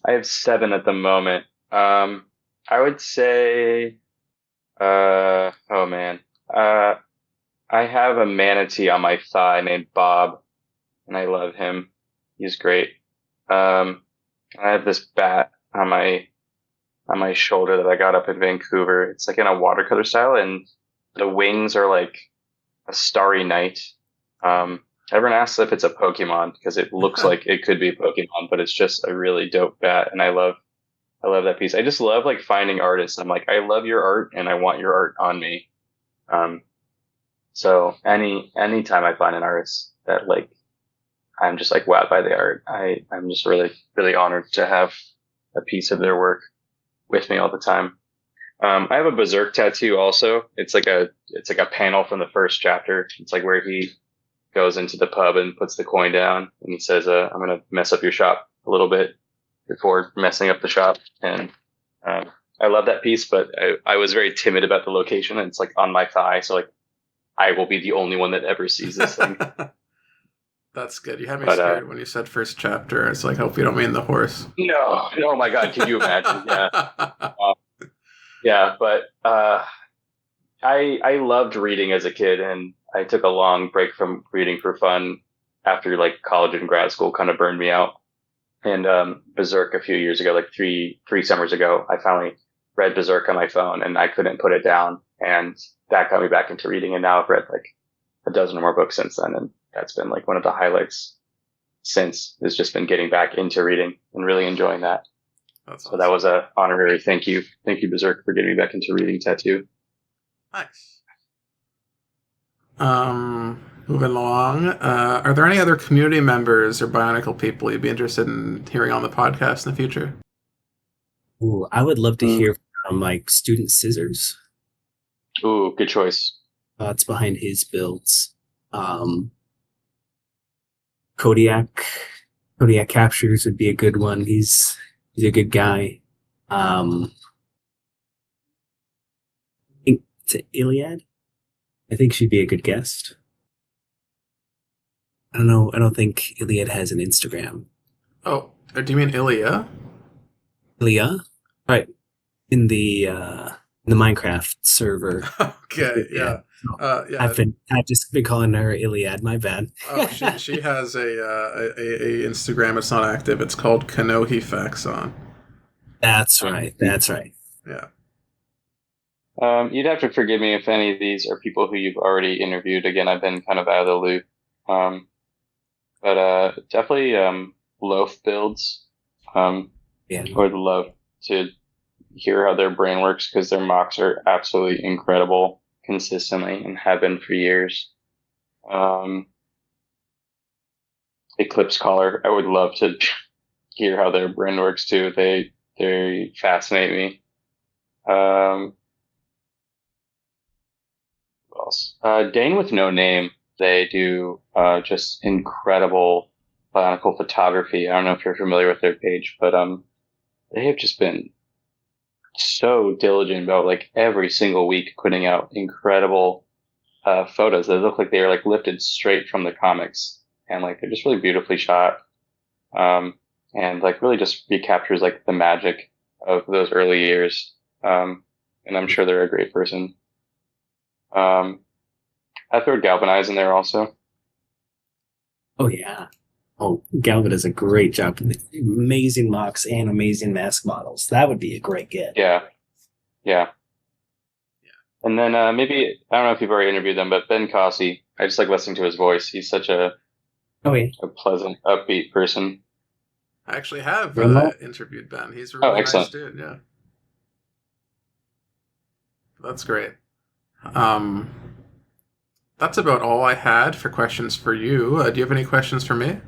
I have 7 at the moment. I would say, oh man, I have a manatee on my thigh named Bob, and I love him. He's great. I have this bat on my shoulder that I got up in Vancouver. It's like in a watercolor style, and the wings are like a starry night. Everyone asks if it's a Pokemon because it looks like it could be a Pokemon, but it's just a really dope bat, and I love that piece. I just love like finding artists. I'm like, I love your art, and I want your art on me. So anytime I find an artist that like I'm just like wowed by the art, I'm just really, really honored to have a piece of their work with me all the time. I have a Berserk tattoo also. It's like a panel from the first chapter. It's like where he goes into the pub and puts the coin down, and he says, I'm going to mess up your shop a little bit before messing up the shop. And I love that piece, but I was very timid about the location, and it's like on my thigh. So like I will be the only one that ever sees this thing. That's good. You had me scared when you said first chapter. It's like, hope you don't mean the horse. No, oh my God, can you imagine? Yeah. Yeah, but I loved reading as a kid, and I took a long break from reading for fun after like college and grad school kind of burned me out. And Berserk a few years ago, like three summers ago, I finally read Berserk on my phone, and I couldn't put it down. And that got me back into reading. And now I've read like a dozen or more books since then. And that's been like one of the highlights since, has just been getting back into reading and really enjoying that. That's awesome. So that was a honorary thank you. Thank you, Berserk, for getting me back into reading tattoo. Nice. Moving along, are there any other community members or Bionicle people you'd be interested in hearing on the podcast in the future? Ooh, I would love to hear from like Student Scissors. Ooh, good choice. Thoughts behind his builds. Kodiak Captures would be a good one. He's a good guy. I think it's Iliad. I think she'd be a good guest. I don't know. I don't think Iliad has an Instagram. Oh, do you mean Ilya? Ilya? Right. In the Minecraft server. Okay, yeah. Yeah. I've just been calling her Iliad, my bad. Oh, she has a Instagram. It's not active. It's called Kanohi Faxon. That's right. Yeah. You'd have to forgive me if any of these are people who you've already interviewed. Again, I've been kind of out of the loop. But definitely loaf builds. Would love to hear how their brain works, because their mocks are absolutely incredible consistently and have been for years. Eclipse Collar, I would love to hear how their brain works too. They fascinate me. Who else? Dane with No Name. They do just incredible Bionicle photography. I don't know if you're familiar with their page, but they have just been so diligent about like every single week putting out incredible photos that look like they are like lifted straight from the comics, and like they're just really beautifully shot, and like really just recaptures like the magic of those early years. And I'm sure they're a great person. I throw Galvanize in there also. Oh yeah. Oh, Galvin does a great job with amazing mocks and amazing mask models. That would be a great get. Yeah. And then maybe, I don't know if you've already interviewed them, but Ben Cossey. I just like listening to his voice. He's such a pleasant, upbeat person. I actually have interviewed Ben. He's a really nice dude. Yeah. That's great. That's about all I had for questions for you. Do you have any questions for me?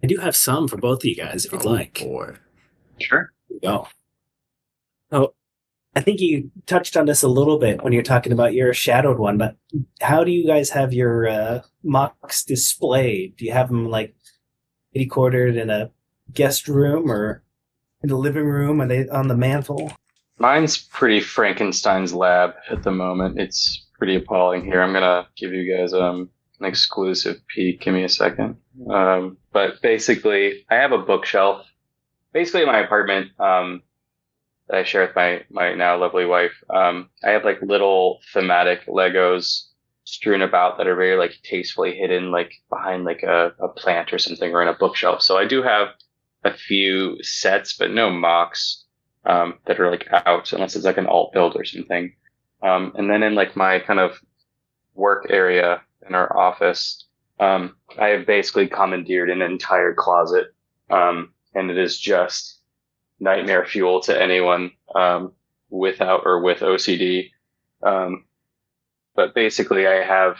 I do have some for both of you guys, if you'd like. Boy. Sure. Here we go. Oh, I think you touched on this a little bit when you're talking about your shadowed one, but how do you guys have your mocks displayed? Do you have them like quartered in a guest room or in the living room? Are they on the mantle? Mine's pretty Frankenstein's lab at the moment. It's pretty appalling here. I'm gonna give you guys a an exclusive peek. Give me a second. But basically, I have a bookshelf. Basically, in my apartment that I share with my now lovely wife, I have like little thematic Legos strewn about that are very like tastefully hidden, like behind like a plant or something, or in a bookshelf. So I do have a few sets, but no mocks that are like out, unless it's like an alt build or something. And then in like my kind of work area in our office, I have basically commandeered an entire closet, and it is just nightmare fuel to anyone without or with OCD. But basically, I have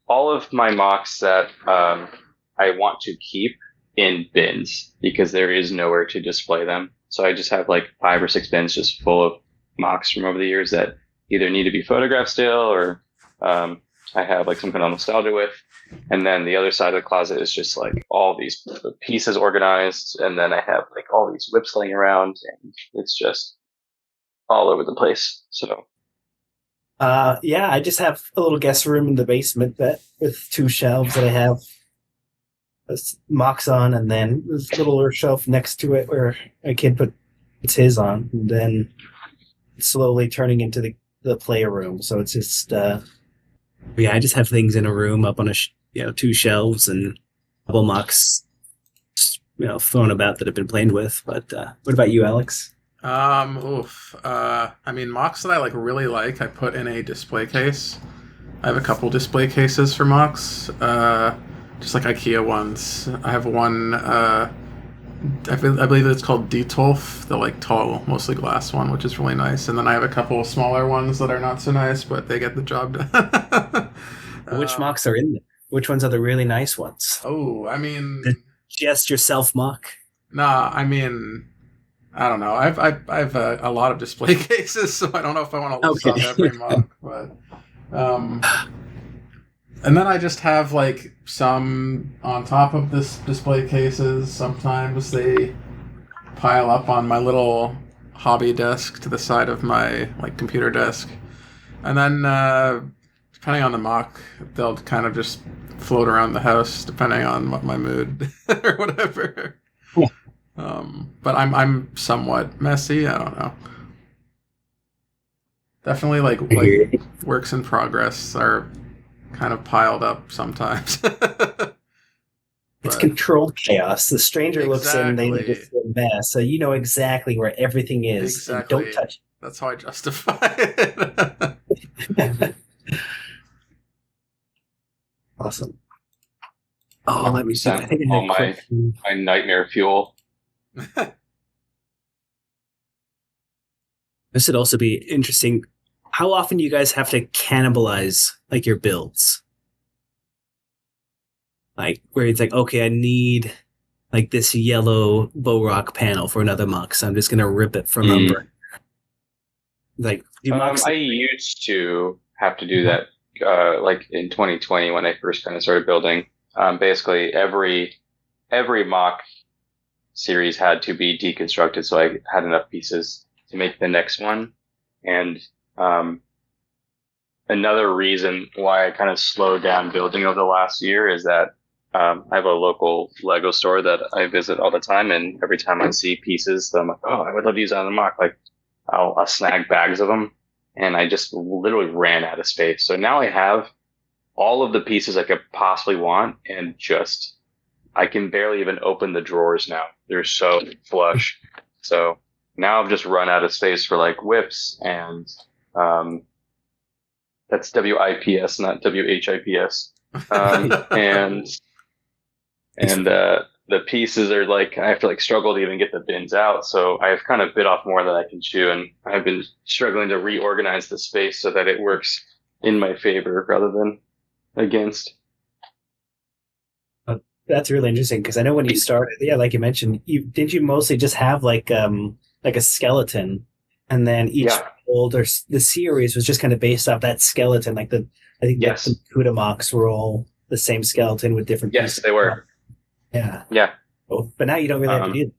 all of my mocks that I want to keep in bins because there is nowhere to display them. So I just have like 5 or 6 bins just full of mocks from over the years that either need to be photographed still, or I have like some kind of nostalgia with. And then the other side of the closet is just like all these pieces organized. And then I have like all these whips laying around, and it's just all over the place. So. Yeah, I just have a little guest room in the basement that with 2 shelves that I have mocks on, and then this little shelf next to it where a kid puts his on, and then slowly turning into the playroom. So it's just I just have things in a room up on 2 shelves and a couple mocks thrown about that I've been playing with. But what about you, Alex? I mean, mocks that I like really like, I put in a display case. I have a couple display cases for mocks, just like IKEA ones. I have one, I believe it's called Detolf, the like tall, mostly glass one, which is really nice. And then I have a couple smaller ones that are not so nice, but they get the job done. Which mocks are in there? Which ones are the really nice ones? Oh, I mean, the just yourself mock? Nah, I mean, I don't know. I've a lot of display cases, so I don't know if I want to list off every mock, but and then I just have like some on top of this display cases. Sometimes they pile up on my little hobby desk to the side of my like computer desk, and then depending on the mock, they'll kind of just float around the house depending on what my mood or whatever. Yeah. But I'm somewhat messy. I don't know. Definitely like works in progress are kind of piled up sometimes. It's controlled chaos. The stranger looks in, they Exactly. just a mess. So you know exactly where everything is. Exactly. And don't touch That's how I justify it. it. Awesome. Oh, let me see. I think I all my nightmare fuel. This would also be interesting. How often do you guys have to cannibalize like your builds? Like where it's like, okay, I need like this yellow bow rock panel for another mock, so I'm just gonna rip it from under. Like I used to have to do that like in 2020 when I first kind of started building. Basically every mock series had to be deconstructed, so I had enough pieces to make the next one. And another reason why I kind of slowed down building over the last year is that I have a local Lego store that I visit all the time, and every time I see pieces that I'm like, oh, I would love to use that on the mock, like I'll snag bags of them, and I just literally ran out of space. So now I have all of the pieces I could possibly want, and just I can barely even open the drawers now. They're so flush. So now I've just run out of space for like whips, and that's WIPS, not WHIPS. And the pieces are like, I have to like struggle to even get the bins out. So I've kind of bit off more than I can chew, and I've been struggling to reorganize the space so that it works in my favor rather than against. That's really interesting because I know when you started, like you mentioned, didn't you mostly just have like a skeleton, and then each build or the series was just kind of based off that skeleton. Like I think the Cuda mocks were all the same skeleton with different pieces. Yes, they were. Yeah. Oh, but now you don't really have to do that.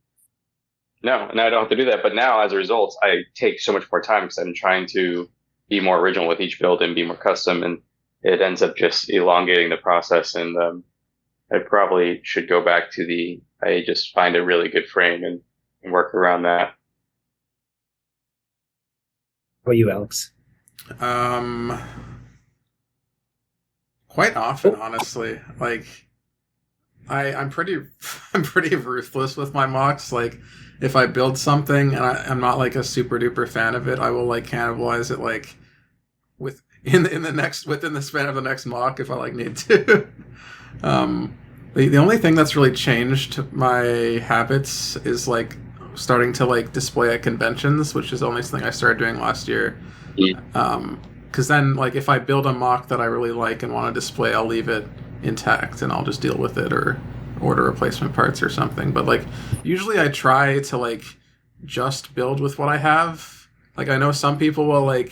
No, now I don't have to do that. But now, as a result, I take so much more time because I'm trying to be more original with each build and be more custom. And it ends up just elongating the process. And I probably should go back to I just find a really good frame and work around that. What about you, Alex? Um, quite often, honestly. Like, I'm pretty I'm pretty ruthless with my mocks. Like, if I build something and I'm not like a super duper fan of it, I will like cannibalize it like within the span of the next mock if I like need to. um, the only thing that's really changed my habits is like starting to like display at conventions, which is the only thing I started doing last year. Because then like if I build a mock that I really like and want to display, I'll leave it intact and I'll just deal with it or order replacement parts or something. But like usually I try to like just build with what I have. Like I know some people will like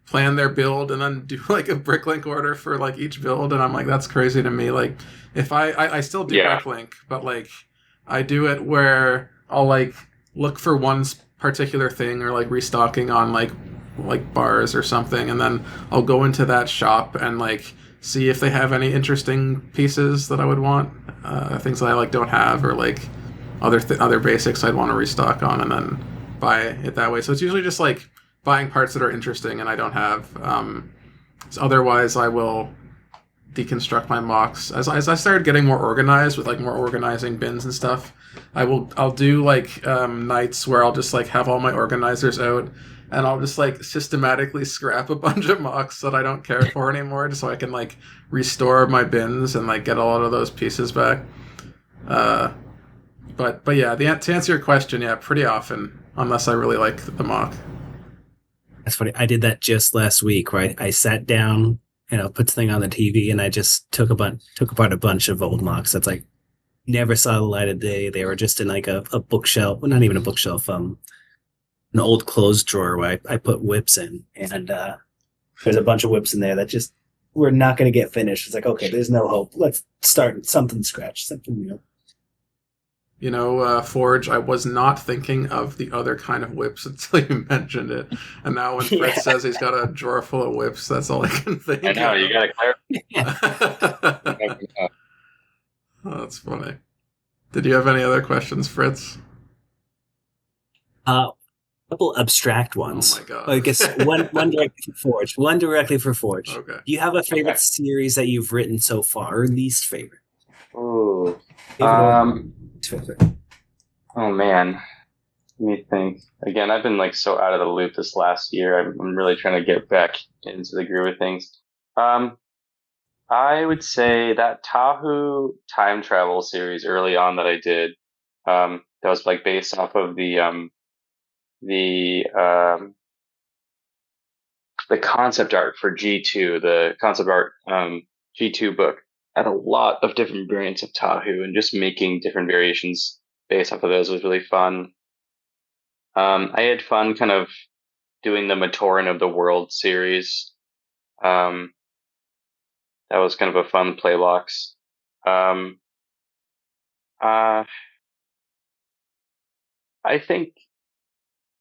plan their build and then do like a bricklink order for like each build, and I'm like, that's crazy to me. Like if I still do bricklink, but like I do it where I'll like look for one particular thing or like restocking on like bars or something, and then I'll go into that shop and like see if they have any interesting pieces that I would want, things that I like don't have, or like other basics I'd want to restock on, and then buy it that way. So it's usually just like buying parts that are interesting and I don't have. So otherwise, I will deconstruct my mocks as I started getting more organized with like more organizing bins and stuff. I'll do like nights where I'll just like have all my organizers out, and I'll just like systematically scrap a bunch of mocks that I don't care for anymore, just so I can like restore my bins and like get a lot of those pieces back. But yeah, to answer your question, yeah, pretty often, unless I really like the mock. That's funny. I did that just last week, right? I sat down and I put the thing on the TV and I just took apart a bunch of old mocks that's like never saw the light of day. They were just in like a bookshelf, well, not even a bookshelf, an old clothes drawer where I put whips in, and there's a bunch of whips in there that just were not going to get finished. It's like, okay, there's no hope. Let's start something scratch, something new. You know, Forge, I was not thinking of the other kind of whips until you mentioned it. And now when Fritz says he's got a drawer full of whips, that's all I can think of. I know, you got to clarify. Oh, that's funny. Did you have any other questions, Fritz? A couple abstract ones. Oh my god. I guess one directly for Forge. One directly for Forge. Okay. Do you have a favorite series that you've written so far, or least favorite? Ooh. Favorite. Oh man, let me think. Again, I've been like so out of the loop this last year. I'm really trying to get back into the groove of things. I would say that Tahoe time travel series early on that I did, that was like based off of the concept art for G2, the concept art G2 book, had a lot of different variants of Tahoe, and just making different variations based off of those was really fun. I had fun kind of doing the Matoran of the World series. That was kind of a fun playbox. I think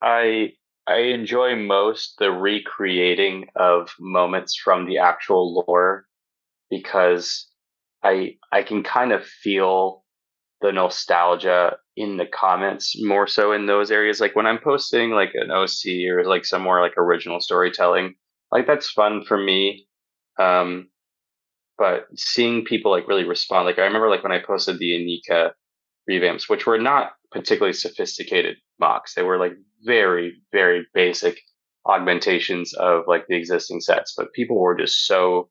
I enjoy most the recreating of moments from the actual lore, because I can kind of feel the nostalgia in the comments more so in those areas. Like when I'm posting like an OC or like some more like original storytelling, like that's fun for me. But seeing people like really respond, like I remember like when I posted the Anika revamps, which were not particularly sophisticated mocks. They were like very, very basic augmentations of like the existing sets, but people were just so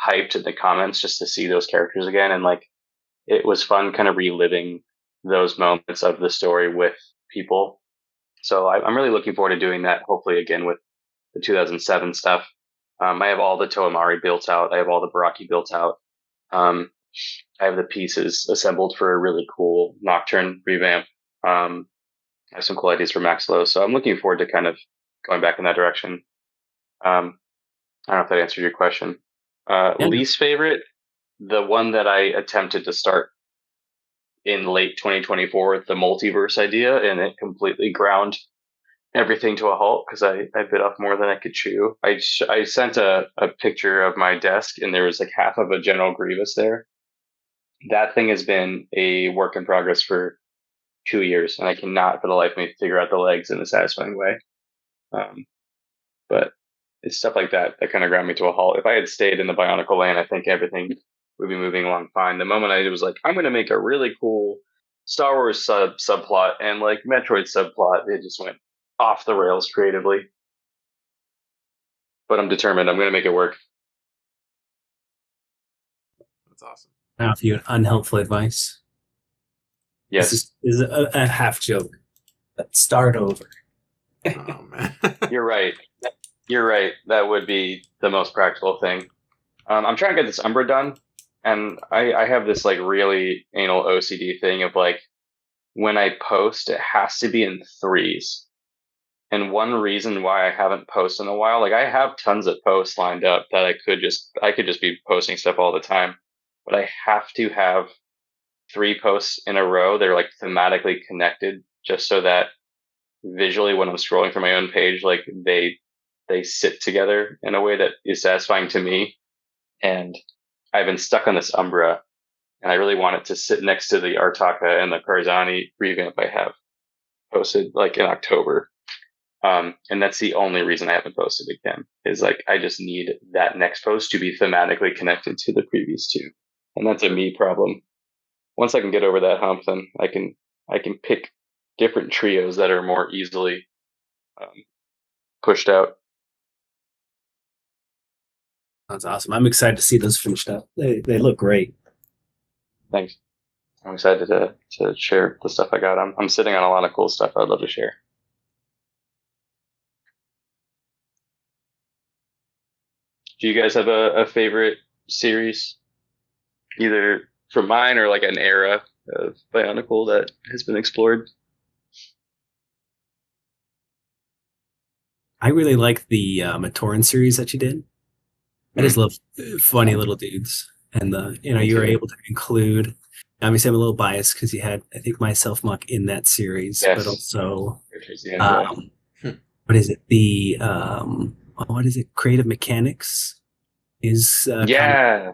hyped in the comments just to see those characters again. And like, it was fun kind of reliving those moments of the story with people. So I'm really looking forward to doing that, hopefully again with the 2007 stuff. I have all the Toamari built out. I have all the Baraki built out. I have the pieces assembled for a really cool Nocturne revamp. I have some cool ideas for Maxlow. So I'm looking forward to kind of going back in that direction. I don't know if that answered your question. Least favorite, the one that I attempted to start in late 2024 with the multiverse idea, and it completely ground everything to a halt because I bit off more than I could chew. I sent a picture of my desk, and there was like half of a General Grievous there. That thing has been a work in progress for 2 years, and I cannot for the life of me figure out the legs in a satisfying way. But it's stuff like that that kind of ground me to a halt. If I had stayed in the Bionicle lane, I think everything would be moving along fine. The moment I was like, I'm going to make a really cool Star Wars subplot and like Metroid subplot, it just went off the rails creatively. But I'm determined. I'm going to make it work. That's awesome. Now, if you had unhelpful advice, Yes. this is a half joke. But start over. Oh man. You're right. You're right. That would be the most practical thing. I'm trying to get this Umbra done, and I have this like really anal OCD thing of like when I post, it has to be in threes. And one reason why I haven't posted in a while, like I have tons of posts lined up that I could just be posting stuff all the time, but I have to have 3 posts in a row. They're like thematically connected, just so that visually when I'm scrolling through my own page, like they sit together in a way that is satisfying to me. And I've been stuck on this Umbra, and I really want it to sit next to the Artaka and the Karzani revamp I have posted like in October. And that's the only reason I haven't posted again, is like I just need that next post to be thematically connected to the previous 2. And that's a me problem. Once I can get over that hump, then I can pick different trios that are more easily pushed out. That's awesome. I'm excited to see those finished up. They look great. Thanks. I'm excited to share the stuff I got. I'm sitting on a lot of cool stuff I'd love to share. Do you guys have a favorite series, either from mine or like an era of Bionicle that has been explored? I really like the Matoran series that you did. I just love funny little dudes, and you were able to include. Obviously, I'm a little biased because you had, I think, myself Muck in that series, Yes. but also, Yeah. what is it? The what is it? Creative Mechanics is Yeah.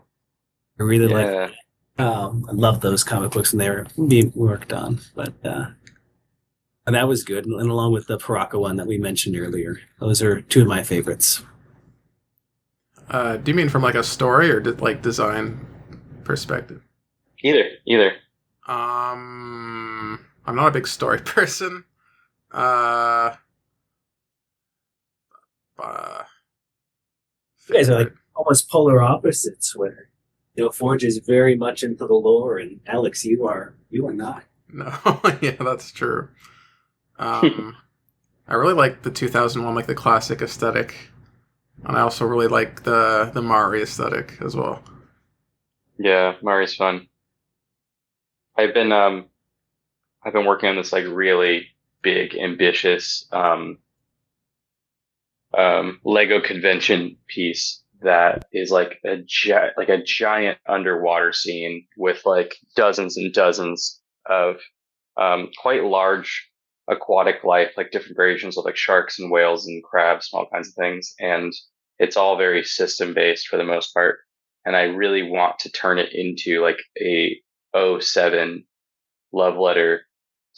I really like. Yeah. I love those comic books, and they were being worked on, but and that was good. And along with the Paraka one that we mentioned earlier, those are 2 of my favorites. Do you mean from like a story or like design perspective? Either. I'm not a big story person. You guys are like almost polar opposites, where Forge is very much into the lore, and Alex, you are not. No, yeah, that's true. I really like the 2001, like the classic aesthetic, and I also really like the Mari aesthetic as well. Yeah, Mari's fun. I've been working on this like really big, ambitious Lego convention piece that is like a giant underwater scene with like dozens and dozens of quite large aquatic life, like different variations of like sharks and whales and crabs and all kinds of things. And it's all very system based for the most part. And I really want to turn it into like a 07 love letter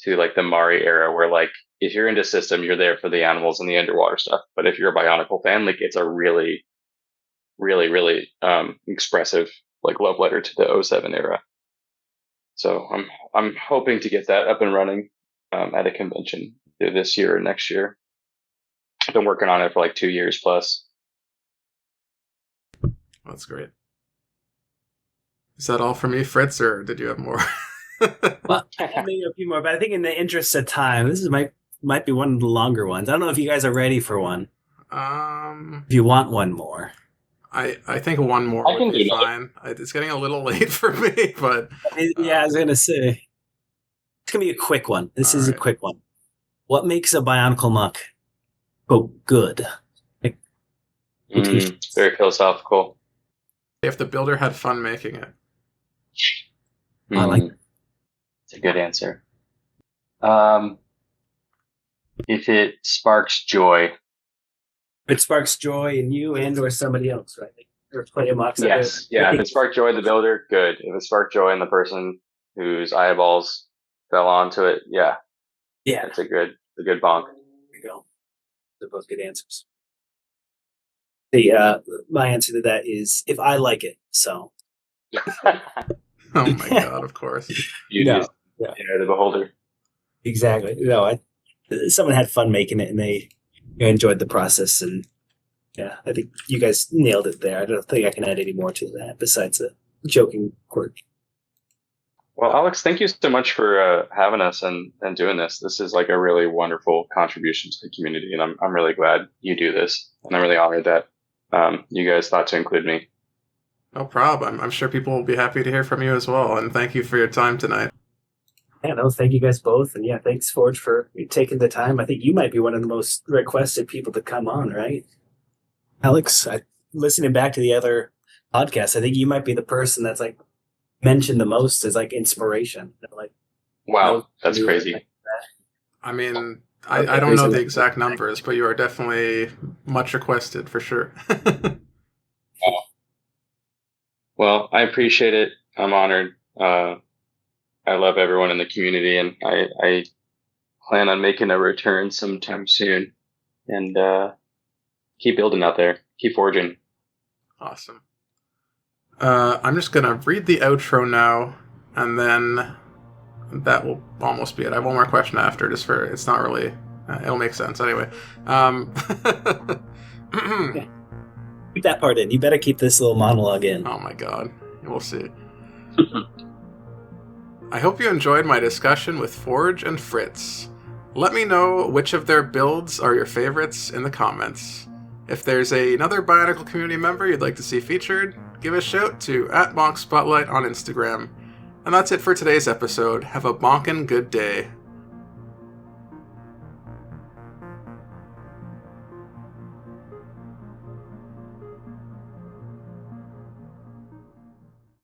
to like the Mari era, where like if you're into system, you're there for the animals and the underwater stuff. But if you're a Bionicle fan, like it's a really, really, really expressive like love letter to the 07 era. So I'm hoping to get that up and running at a convention either this year or next year. I've been working on it for like 2 years plus. That's great. Is that all from you, Fritz, or did you have more? Well, maybe a few more, but I think in the interest of time, this is might be one of the longer ones. I don't know if you guys are ready for one. If you want one more. I think one more would be fine. It's getting a little late for me, but yeah, I was gonna say it's gonna be a quick one. This is a quick one. What makes a Bionicle Muck good? Like, Very philosophical. If the builder had fun making it. I like. It's a good answer. If it sparks joy. It sparks joy in you and or somebody else, right? Or play amongst Yes. Yeah. If it sparked joy in the builder, good. If it sparked joy in the person whose eyeballs fell onto it, yeah, Yeah, it's a good bonk. there you go. They're both good answers. My answer to that is if I like it. So Oh my god, of course. Beauty No. is Yeah. the beholder. Exactly. No, someone had fun making it and they enjoyed the process, and yeah, I think you guys nailed it there. I don't think I can add any more to that besides a joking quirk. Well, Alex, thank you so much for having us and doing this. This is like a really wonderful contribution to the community, and I'm really glad you do this, and I'm really honored that you guys thought to include me. No problem. I'm sure people will be happy to hear from you as well, and thank you for your time tonight. Yeah, no, thank you guys both, and yeah, thanks Forge for taking the time. I think you might be one of the most requested people to come on, right? Alex, listening back to the other podcasts, I think you might be the person that's like mentioned the most as like inspiration. Like, Wow, that's crazy. I mean, I don't know the exact numbers, but you are definitely much requested for sure. Well, I appreciate it. I'm honored. I love everyone in the community, and I plan on making a return sometime soon. And keep building out there. Keep forging. Awesome. I'm just going to read the outro now, and then that will almost be it. I have one more question after, just for, it's not really, it'll make sense anyway. Keep that part in. You better keep this little monologue in. Oh my god. We'll see. I hope you enjoyed my discussion with Forge and Fritz. Let me know which of their builds are your favorites in the comments. If there's another Bionicle community member you'd like to see featured, give a shout to @Bonk Spotlight on Instagram. And that's it for today's episode. Have a bonkin' good day.